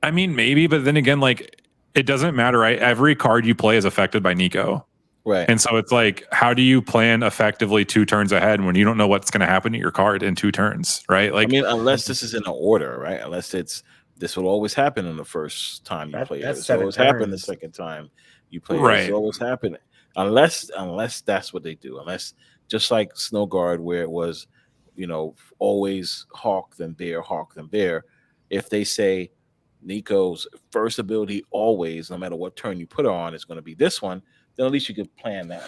I mean, maybe, but then again, like it doesn't matter, right? Every card you play is affected by Nico. Right. And so it's like, how do you plan effectively 2 turns ahead when you don't know what's going to happen to your card in 2 turns, right? Like, I mean, unless this is in an order, right? Unless this will always happen in the first time you play it. It's always happen the second time you play it. It's always happening. Unless that's what they do. Unless just like Snowguard, where it was, always Hawk then Bear. If they say Nico's first ability always, no matter what turn you put her on, is going to be this one, then at least you could plan that.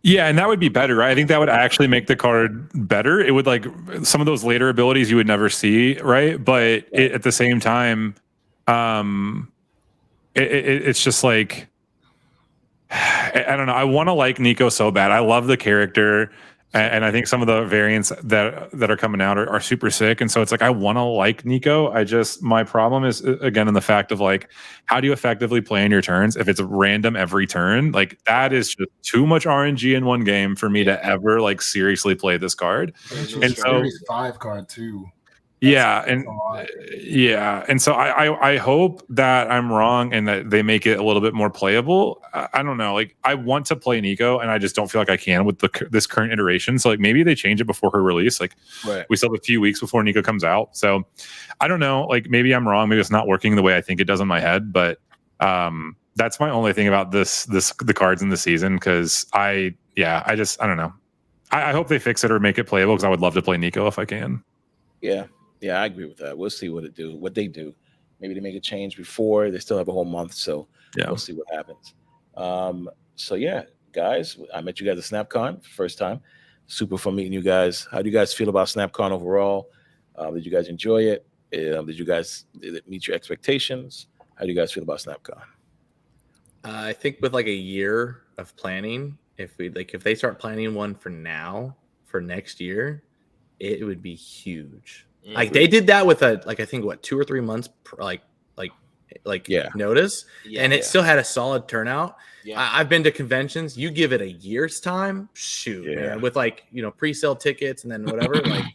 Yeah, and that would be better, right? I think that would actually make the card better. It would like some of those later abilities you would never see, right? But at the same time, it's just like I don't know. I want to like Nico so bad. I love the character, and I think some of the variants that are coming out are super sick. And so it's like I want to like Nico. My problem is again in the fact of like, how do you effectively plan your turns if it's random every turn? Like that is just too much RNG in one game for me to ever like seriously play this card. And so 5 card too. And so I hope that I'm wrong and that they make it a little bit more playable. I don't know, like I want to play Nico and I just don't feel like I can with this current iteration. So like maybe they change it before her release. Like we still have a few weeks before Nico comes out. So I don't know, like maybe I'm wrong. Maybe it's not working the way I think it does in my head. But that's my only thing about the cards in the season, because I don't know. I hope they fix it or make it playable, because I would love to play Nico if I can. Yeah, I agree with that. We'll see what they do. Maybe they make a change before. They still have a whole month, so we'll see what happens. So yeah, guys, I met you guys at SnapCon first time. Super fun meeting you guys. How do you guys feel about SnapCon overall? Did you guys enjoy it? Did it meet your expectations? How do you guys feel about SnapCon? I think with like a year of planning, if they start planning one for next year, it would be huge. Like they did that with I think 2 or 3 months notice, and it still had a solid turnout. I've been to conventions. You give it a year's time, man, with pre-sale tickets and then whatever, like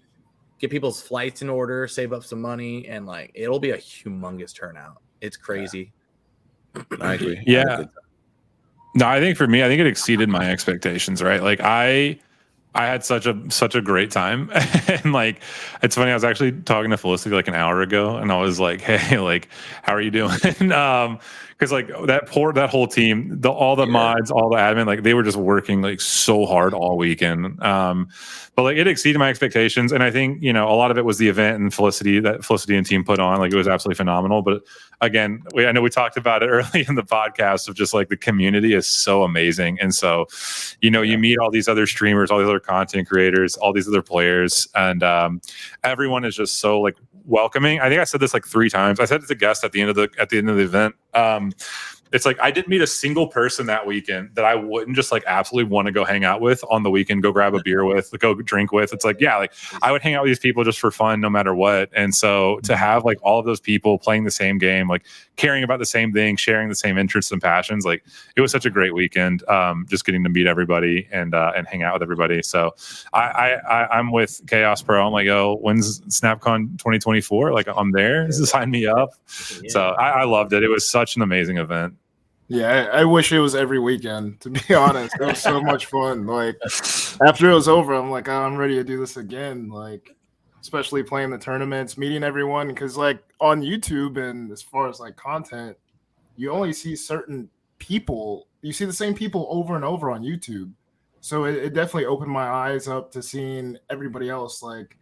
get people's flights in order, save up some money, and like it'll be a humongous turnout. It's crazy. I agree. No, I think for me, I think it exceeded my expectations. Right, like I had such a great time. And like, it's funny, I was actually talking to Felicity like an hour ago, and I was like, hey, like, how are you doing? Because like that whole team, all the mods, all the admin, like they were just working like so hard all weekend. But like it exceeded my expectations. And I think, a lot of it was the event and Felicity and team put on. Like it was absolutely phenomenal. But again, I know we talked about it early in the podcast of just like the community is so amazing. And so, you meet all these other streamers, all these other content creators, all these other players, and everyone is just so like welcoming. I think I said this like 3 times. I said it to guests at the end of the event. It's like I didn't meet a single person that weekend that I wouldn't just like absolutely want to go hang out with on the weekend, go grab a beer with, go drink with. It's like, like I would hang out with these people just for fun no matter what. And so to have like all of those people playing the same game, like caring about the same thing, sharing the same interests and passions, like it was such a great weekend. Just getting to meet everybody and hang out with everybody. So I'm with Chaos Pro. I'm like, when's SnapCon 2024? Like I'm there. Sign me up. So I loved it. It was such an amazing event. Yeah, I wish it was every weekend, to be honest. It was so much fun. Like after it was over, I'm like, I'm ready to do this again. Like, especially playing the tournaments, meeting everyone, because like on YouTube and as far as like content, you only see certain people. You see the same people over and over on YouTube. So it definitely opened my eyes up to seeing everybody else, like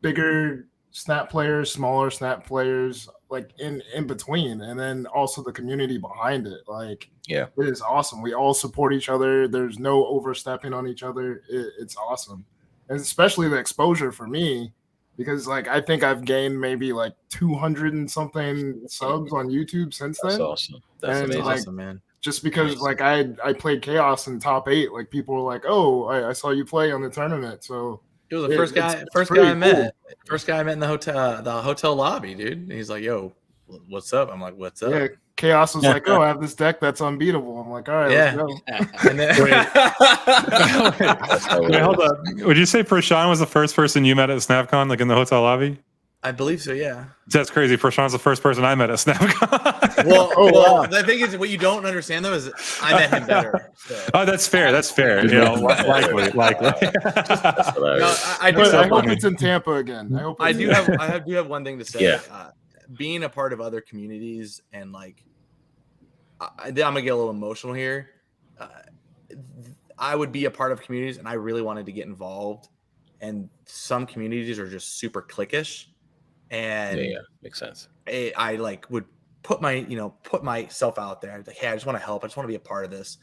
bigger Snap players, smaller Snap players, like in between, and then also the community behind it. Like, Yeah, it is awesome. We all support each other. There's no overstepping on each other. It's awesome, and especially the exposure for me, because like I think I've gained maybe like 200 and something subs on YouTube since that's then. awesome. That's And, amazing. like, Awesome, man. just because like I played Chaos in top 8, like people were like, "Oh, I saw you play on the tournament." So He was the first guy. it's First pretty guy I met. cool. First guy I met in the hotel lobby, dude. And he's like, "Yo, what's up?" I'm like, "What's up?" Yeah, Chaos was like, "Oh, I have this deck that's unbeatable." I'm like, "All right, Yeah. let's go." And then, Wait, hold up. Would you say Prashun was the first person you met at SnapCon, like in the hotel lobby? I believe so. Yeah. That's crazy. Prashun's the first person I met at SnapCon. Well, Oh, wow. the thing is, what you don't understand though is I met him better. So. Oh, that's fair. That's fair. You know, likely. That's hilarious. No, I do. But so I hope funny. it's in Tampa again. I hope I it's do have one thing to say. Yeah. Being a part of other communities and like, I'm gonna get a little emotional here. I would be a part of communities, and I really wanted to get involved. And some communities are just super cliquish, and Yeah, makes sense. I like would put myself out there. Like, hey, I just want to help. I just want to be a part of this.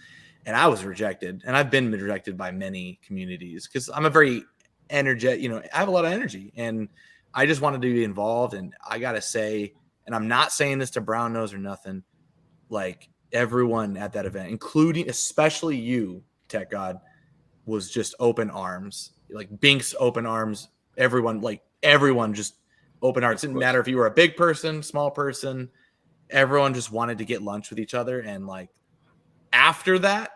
And I was rejected, and I've been rejected by many communities because I'm a very energetic. I have a lot of energy, and I just wanted to be involved. And I gotta say, and I'm not saying this to brown nose or nothing, like everyone at that event, including especially you, TechGod, was just open arms. Like Binks, open arms. Everyone just open arms. It didn't matter if you were a big person, small person. Everyone just wanted to get lunch with each other. And like after that,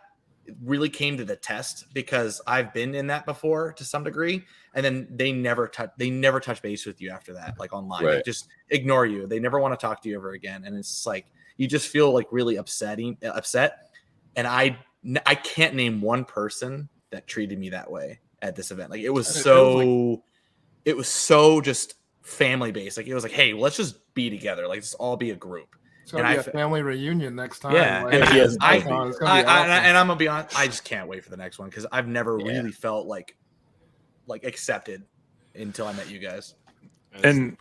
it really came to the test because I've been in that before to some degree. And then they never touch base with you after that, like online. Right. They just ignore you. They never want to talk to you ever again. And it's like you just feel like really upset. And I can't name one person that treated me that way at this event. Like it was so just family based. Like it was like, hey, let's just be together. Like let's all be a group. It's gonna be a family reunion next time. Yeah, Like, and it's I'm gonna be honest. I just can't wait for the next one because I've never really felt like accepted until I met you guys. And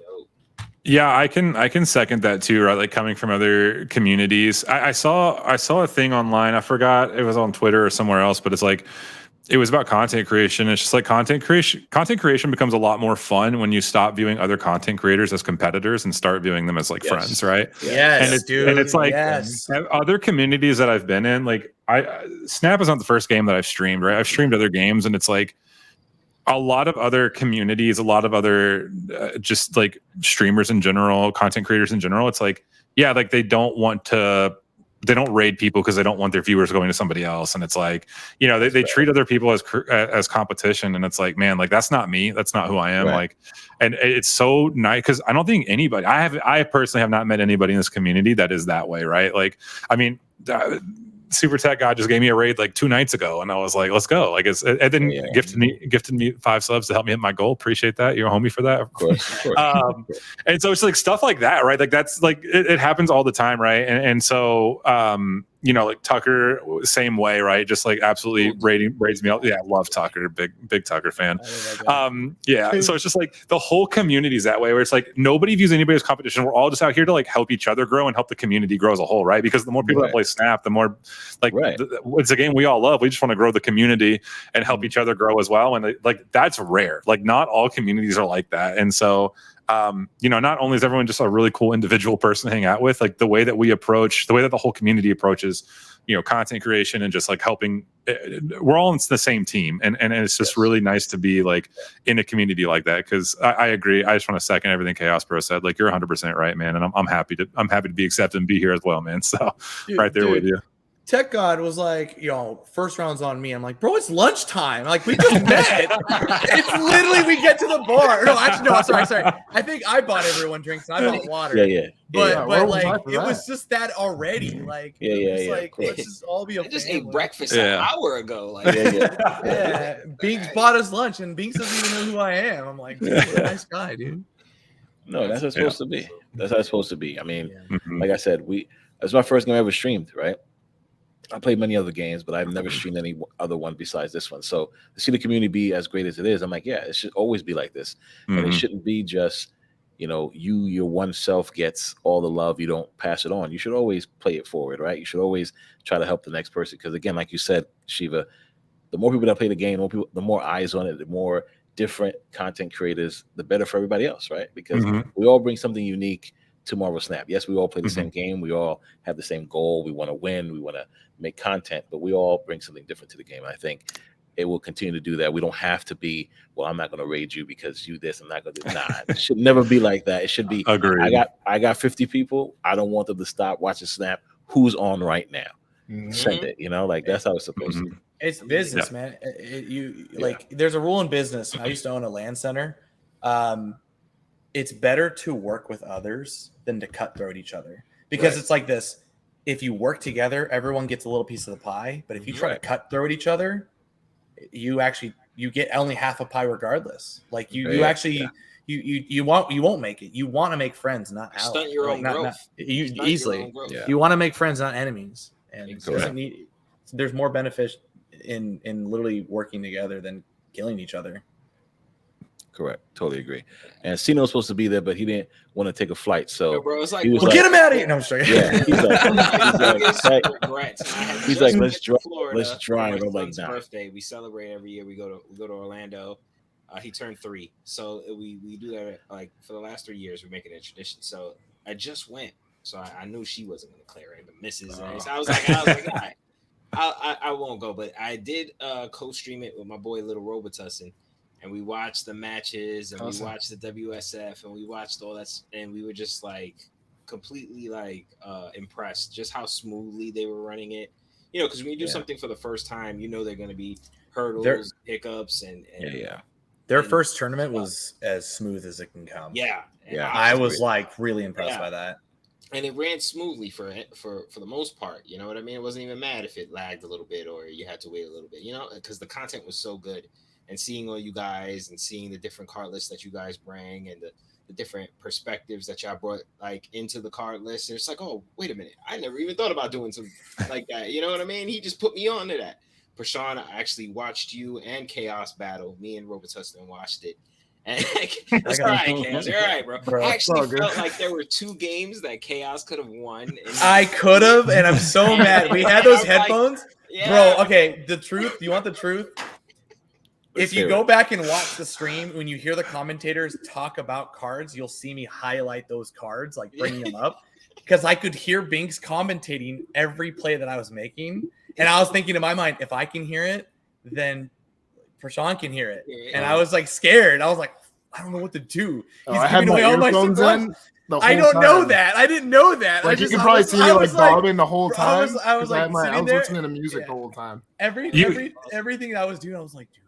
yeah, I can second that too, right? Like coming from other communities. I saw a thing online. I forgot it was on Twitter or somewhere else, but it's like it was about content creation. It's just like content creation becomes a lot more fun when you stop viewing other content creators as competitors and start viewing them as like friends, right? Yes, and it's like other communities that I've been in, like Snap is not the first game that I've streamed, right? I've streamed other games, and it's like a lot of other communities, a lot of other just like streamers in general, content creators in general. It's like, yeah, like they don't raid people because they don't want their viewers going to somebody else. And it's like, they treat other people as competition. And it's like, man, like that's not me. That's not who I am. Right. Like, and it's so nice because I don't think anybody, I personally have not met anybody in this community that is that way. Right. Like, I mean, SuperTechGod just gave me a raid like 2 nights ago, and I was like, "Let's go!" Like, and then gifted me 5 subs to help me hit my goal. Appreciate that. You're a homie for that, of course. And so it's like stuff like that, right? Like that's like it happens all the time, right? And so like Tucker, same way, right? Just like absolutely raids me out. Yeah, I love Tucker, big Tucker fan. Yeah, so it's just like the whole community is that way, where it's like nobody views anybody as competition. We're all just out here to like help each other grow and help the community grow as a whole, right? Because the more people that play Snap, the more like it's a game we all love. We just want to grow the community and help each other grow as well. And like that's rare. Like not all communities are like that. And so not only is everyone just a really cool individual person to hang out with, like the way that the whole community approaches, content creation and just like helping, we're all in the same team. And it's just really nice to be like in a community like that. Cause I agree. I just want to second everything Chaos Bro said. Like you're 100% right, man. And I'm happy to be accepted and be here as well, man. So right there with you. TechGod was like, first round's on me. I'm like, bro, it's lunchtime. Like, we just met. It's literally we get to the bar. No, actually, no, sorry. I think I bought everyone drinks and I bought water. Yeah. But like, it was just that already. Like, like, let's just all be a just family. ate breakfast an hour ago. Like, Binks bought us lunch and Binks doesn't even know who I am. I'm like, you're a nice guy, dude. No, that's how it's supposed to be. That's how it's supposed to be. I mean, like I said, it's my first game I ever streamed, right? I played many other games, but I've never seen any other one besides this one. So to see the community be as great as it is, I'm like, yeah, it should always be like this. And it Mhm. shouldn't be just, your one self gets all the love. You don't pass it on. You should always play it forward, right? You should always try to help the next person. Because again, like you said, Shiva, the more people that play the game, the more eyes on it, the more different content creators, the better for everybody else, right? Because Mhm. we all bring something unique to Marvel Snap. Yes, we all play the Mhm. same game. We all have the same goal. We want to win. We want to make content, but we all bring something different to the game. I think it will continue to do that. We don't have to be, well, I'm not going to raid you because you this. I'm not going to do. Nah, it should never be like that. It should be. Agreed. I got 50 people. I don't want them to stop watching Snap. Who's on right now? Mhm. Send it. Like that's how it's supposed to. Mhm. Be. It's business, man. There's a rule in business. I used to own a land center. It's better to work with others than to cutthroat each other, because it's like this. If you work together, everyone gets a little piece of the pie. But if you try to cutthroat each other, you get only half a pie regardless. Like you won't make it. You want to make friends, not allies. Stunt your own growth. Easily. Yeah. You want to make friends, not enemies. And it Correct. doesn't need. There's more benefit in literally working together than killing each other. Correct. Totally agree. And Sino was supposed to be there, but he didn't want to take a flight. So bro, it's like, he was Get him out of here! No, I'm sorry. Yeah, he's like, he's like, let's drive. I'm like, nah. Birthday. We celebrate every year. We go to Orlando. He turned 3, so we do that like for the last 3 years. We make it a tradition. So I just went, so I knew she wasn't going to clear it, the missus. So I was like, all right, I won't go, but I did co-stream it with my boy Little Robitussin. And we watched the matches, and we watched the WSF, and we watched all that, and we were just like completely like impressed just how smoothly they were running it. Because when you do something for the first time, they're going to be hurdles, hiccups, and Their first tournament was as smooth as it can come. Yeah. I was like really impressed by that. And it ran smoothly for the most part. You know what I mean? It wasn't even mad if it lagged a little bit or you had to wait a little bit. Because the content was so good. And seeing all you guys and seeing the different card lists that you guys bring and the different perspectives that y'all brought like into the card list. And it's like, oh, wait a minute. I never even thought about doing something like that. You know what I mean? He just put me on to that. Prashun, I actually watched you and Chaos battle. Me and Robitussin watched it. And it's all right, Chaos. You're all right, bro. I actually felt like there were 2 games that Chaos could have won. I could have, and I'm so mad. We had those headphones. Like, bro, okay, the truth. You want the truth? If you go back and watch the stream, when you hear the commentators talk about cards, you'll see me highlight those cards, like bringing them up, because I could hear Binks commentating every play that I was making. And I was thinking in my mind, if I can hear it, then Prashun can hear it. And I was like scared. I was like, I don't know what to do. He's giving away all my supplies. I don't know that. I didn't know that. Like, you can probably see me like bobbing the whole time. I was like, I was listening to music the whole time. Everything I was doing, I was like, dude.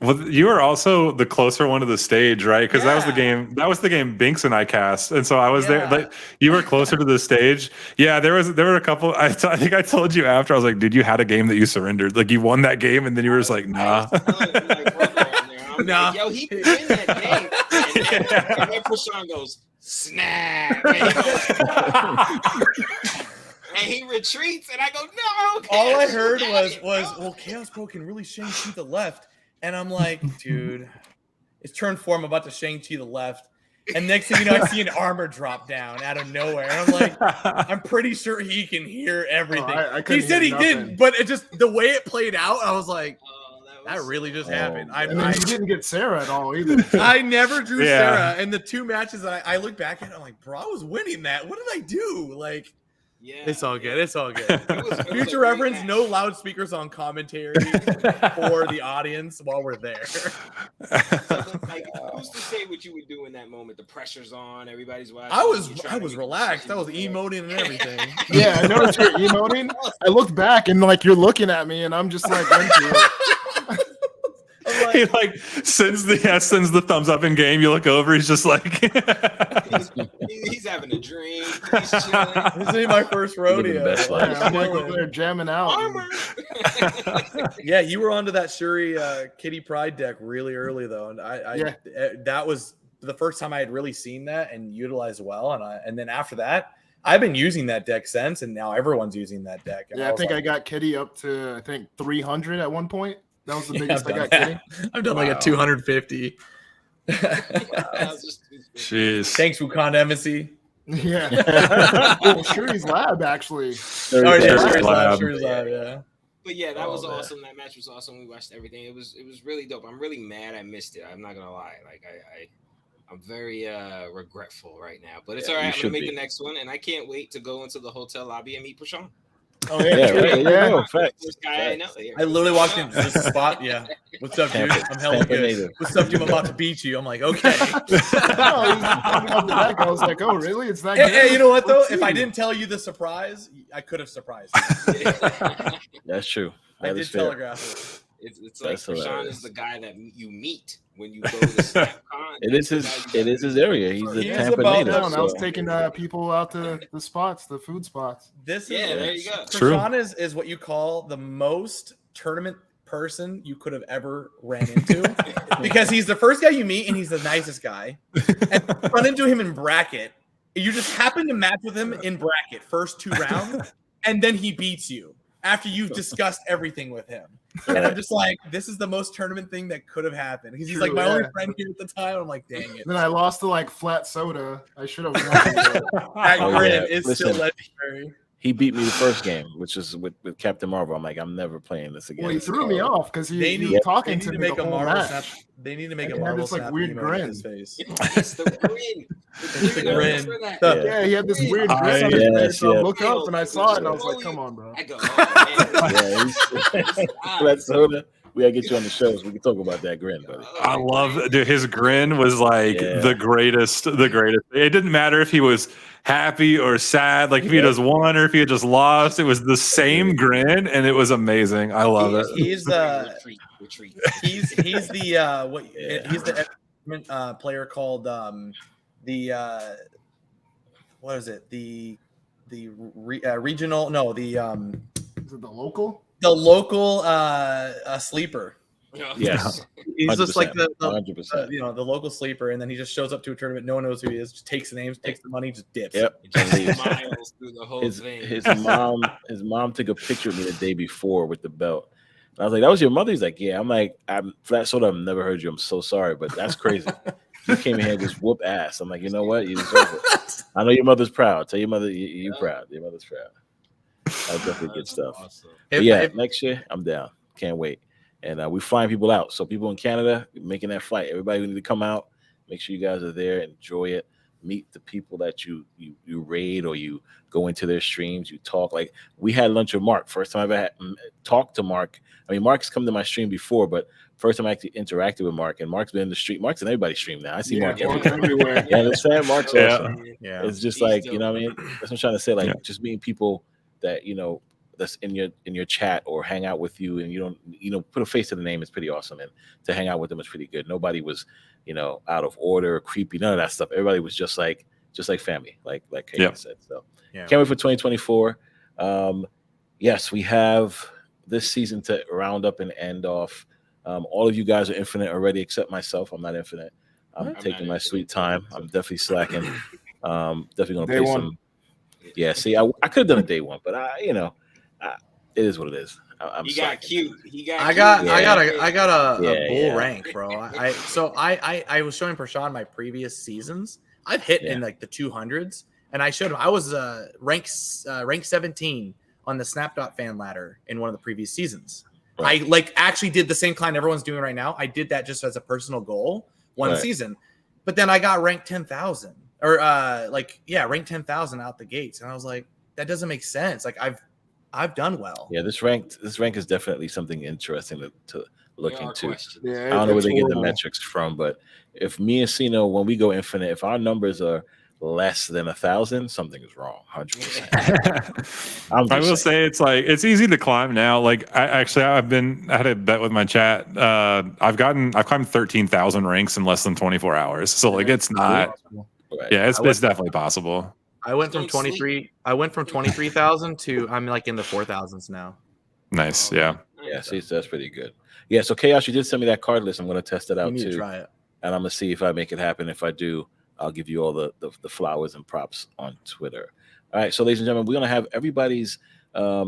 Well, you were also the closer one to the stage, right? Because that was the game. That was the game Binks and I cast, and so I was there. Like, you were closer to the stage. Yeah, there were a couple. I think I told you after. I was like, dude, you had a game that you surrendered. Like, you won that game, and then you were just like, nah. Nah. Yo, he could win that game. And then Prashun goes, snap. And he retreats, and I go, no. All I heard was, well, Chaos Pro can really Shang-Chi the left. And I'm like, dude, it's turn 4. I'm about to Shang-Chi the left. And next thing you know, I see an armor drop down out of nowhere. And I'm like, I'm pretty sure he can hear everything. He said he didn't, but it just, the way it played out, I was like, that really just happened. I didn't get Sarah at all either. I never drew Sarah. And the 2 matches that I look back at, I'm like, bro, I was winning that. What did I do? Like, it's all good. It's all good. Future reference, no loudspeakers on commentary for the audience while we're there. So, like, who's to say what you would do in that moment? The pressure's on. Everybody's watching. I was relaxed. I was emoting and everything. Yeah, I noticed you're emoting. I looked back and like you're looking at me, and I'm just like into it. He like sends the thumbs up in game. You look over, he's just like he's having a drink. He's chilling. This is my first rodeo. I'm like over there jamming out. Yeah, you were onto that Shuri Kitty Pride deck really early though, and that was the first time I had really seen that and utilized well. And then after that, I've been using that deck since, and now everyone's using that deck. And Yeah, I think like, I got Kitty up to 300 at one point. That was the yeah, biggest I got that. Kitty. I've done like a 250. Jeez. Thanks, Wakanda Embassy. Yeah. Well, Shuri's Lab actually. Oh, yeah, Shuri's Lab. Shuri's Lab, yeah. But yeah, that was man. awesome. That match was awesome. We watched everything. It was really dope. I'm really mad I missed it. I'm not gonna lie. Like I'm very regretful right now. But it's all right. I'm gonna make the next one, and I can't wait to go into the hotel lobby and meet Prashun. Oh yeah, yeah. First guy I know. I literally walked into this spot. Yeah. What's up, dude? I'm hella good. What's up, dude? I'm about to beat you. I'm like, okay. I was like, oh really? It's that good? Hey, you know what though? If I didn't tell you the surprise, I could have surprised you. That's true. I did telegraph it. It's like Prashun is the guy that you meet when you go to SnapCon. It is his area. He's a Tampa native. native. I was taking people out to the spots, the food spots. There you go. Prashun is what you call the most tournament person you could have ever ran into because he's the first guy you meet and he's the nicest guy. And you run into him in bracket. You just happen to match with him in bracket first 2 rounds, and then he beats you after you've discussed everything with him. And I'm just like, this is the most tournament thing that could have happened. He's like my only friend here at the time. I'm like, dang it. Then I lost to like flat soda. I should have won. That grin is still legendary. He beat me the first game, which is with Captain Marvel. I'm like, I'm never playing this again. Well, he threw me off because he was talking to me the whole match. They need to make a Marvel Marvel this like weird grin. his face. It's the grin. It's the grin. Yeah, he had this weird grin on his face. So I looked up and I saw it and I was like, come on, bro. I go, oh, man. Flat soda. We gotta get you on the show so we can talk about that grin, buddy. I love, dude, his grin was like the greatest. It didn't matter if he was happy or sad, like if he just won or if he had just lost. It was the same grin, and it was amazing. I love it. He's retreat. He's the player called what is it? The regional? No, is it the local? The local sleeper. Yes, he's just like the 100%. The local sleeper, and then he just shows up to a tournament. No one knows who he is. Just takes the names, takes the money, just dips. Yep. Smiles through the whole thing. His mom took a picture of me the day before with the belt. And I was like, "That was your mother?" He's like, "Yeah." I'm like, "I'm flat soda. I've never heard you. I'm so sorry, but that's crazy. You came in here and just whoop ass." I'm like, "You know what? You deserve it. I know your mother's proud. Tell your mother you're proud. Your mother's proud." That's definitely good stuff. Awesome. But next year I'm down. Can't wait. And we're flying people out. So people in Canada making that flight. Everybody who need to come out. Make sure you guys are there. Enjoy it. Meet the people that you raid or you go into their streams. You talk. Like we had lunch with Mark. First time I ever talked to Mark. I mean, Mark's come to my stream before, but first time I actually interacted with Mark. And Mark's been in the stream. Mark's in everybody's stream now. I see Mark everywhere. You understand? Mark's awesome. Yeah. It's just like, you know what I mean? That's what I'm trying to say. Like just meeting people that, that's in your chat or hang out with you and you don't put a face to the name is pretty awesome, and to hang out with them is pretty good. Nobody was out of order or creepy, none of that stuff. Everybody was just like family, like Kate said. So can't wait for 2024. Yes, we have this season to round up and end off. All of you guys are infinite already except myself. I'm not infinite. I'm taking my sweet time. I'm definitely slacking. Definitely gonna play some. Yeah, see, I could have done a day one, but it is what it is. He got cute. I got a bull rank, bro. I was showing Prashun my previous seasons. I've hit in like the 200s, and I showed him I was rank 17 on the Snap fan ladder in one of the previous seasons. Right. I actually did the same climb everyone's doing right now. I did that just as a personal goal one season, but then I got ranked 10,000 or ranked 10,000 out the gates, and I was like, that doesn't make sense. Like I've done well. Yeah, this rank is definitely something interesting to look into. Yeah, I don't know where they get the metrics from, but if me and Sino, when we go infinite, if our numbers are less than 1,000, something is wrong. 100%. I will say it's easy to climb now. Like I had a bet with my chat. I've climbed 13,000 ranks in less than 24 hours. So it's not. Right. Yeah, it's definitely possible. I went from 23,000 to I'm like in the 4,000s now. Nice, yeah. Yeah, see, that's pretty good. Yeah, so Chaos, you did send me that card list. I'm going to test it out too. Try it. And I'm going to see if I make it happen. If I do, I'll give you all the flowers and props on Twitter. All right, so ladies and gentlemen, we're gonna have everybody's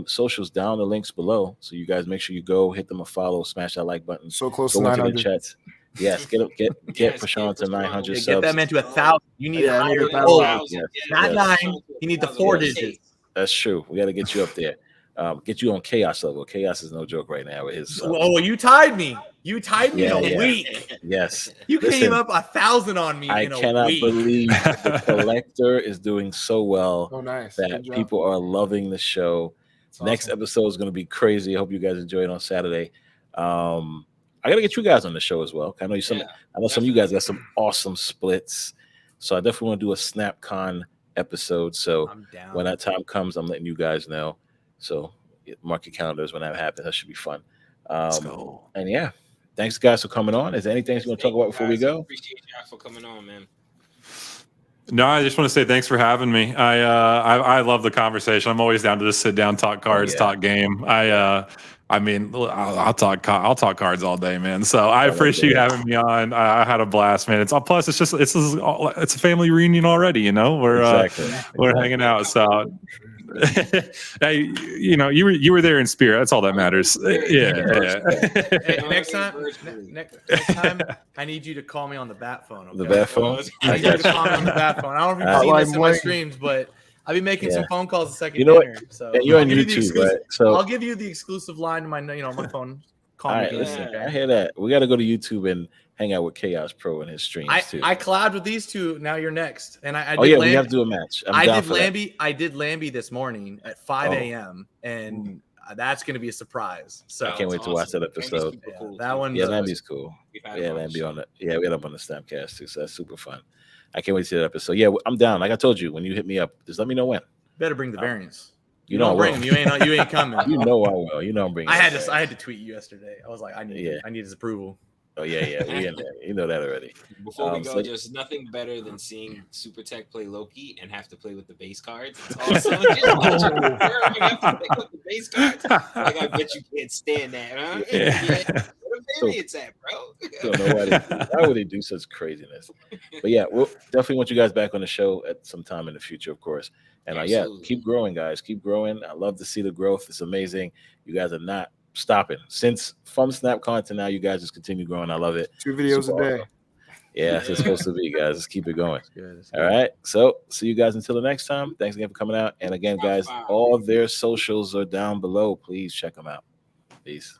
socials down, the links below. So you guys make sure you go hit them a follow, smash that like button. So close Go to into the 900. chats. Yes, get Prashun to 900 Yeah, subs. get that man to 1,000. You need Yeah, I need higher 1,000. goals. Yes, Not yes. 9. You need the 4 digits. That's true. We got to get you up there. Get you on chaos level. Chaos is no joke right now with his subs. Oh, you tied me. You tied me Yeah, in a yeah. week. Yes. You Listen, came up 1,000 on me I in a cannot week. believe the collector is doing so well Oh, nice. that Good job. people are loving the show. That's Next awesome. episode is going to be crazy. I hope you guys enjoy it on Saturday. I got to get you guys on the show as well. I know some of you guys got some awesome splits. So I definitely want to do a SnapCon episode. So I'm down. when that time comes, I'm letting you guys know. So mark your calendars when that happens. That should be fun. Let's go. And yeah, thanks guys for coming on. Is there anything you want to talk about before we go? Appreciate y'all for coming on, man. No, I just want to say thanks for having me. I love the conversation. I'm always down to just sit down, talk cards, talk game. I mean, I'll talk cards all day, man. So I appreciate you having me on. I had a blast, man. It's a family reunion already. You know, we're hanging out. So hey, you were there in spirit. That's all that matters. Hey, next time, I need you to call me on the bat phone. Okay? The bat phone. I need you to call me on the bat phone. I don't know if you've seen this in my streams, but I'll be making some phone calls the second dinner. So you're on YouTube, right? So I'll give you the exclusive line to my my phone. Call all me. right, listen, I hear that. We got to go to YouTube and hang out with Chaos Pro and his streams too. I collabed with these two. Now you're next. And I we have to do a match. I did Lambie this morning at 5 a.m. and that's going to be a surprise. So I can't wait to watch that episode. That one. Yeah, Lambie's cool. Yeah, Lambie on it. Yeah, we had up on the Snapcast too, so that's super fun. I can't wait to see that episode. Yeah, I'm down. Like I told you, when you hit me up, just let me know when. Better bring the variants. You don't bring them. You ain't coming. You know I will. You know I'm bringing. I had to tweet you yesterday. I was like, I need his approval. Oh yeah, we in there. You know that already. Before we go, just nothing better than seeing SuperTech play Loki and have to play with the base cards. It's awesome. Have to play with the base cards. Like I bet you can't stand that, huh? Yeah. What variants at, bro? Don't know why would they do such craziness? But yeah, we'll definitely want you guys back on the show at some time in the future, of course. And keep growing, guys. Keep growing. I love to see the growth. It's amazing. You guys are not stopping from SnapCon to now. You guys just continue growing. I love it. 2 videos a day. Yeah, that's it's supposed to be, guys. Let's keep it going. Good. All right. So see you guys until the next time. Thanks again for coming out. And again, guys, all their socials are down below. Please check them out. Peace.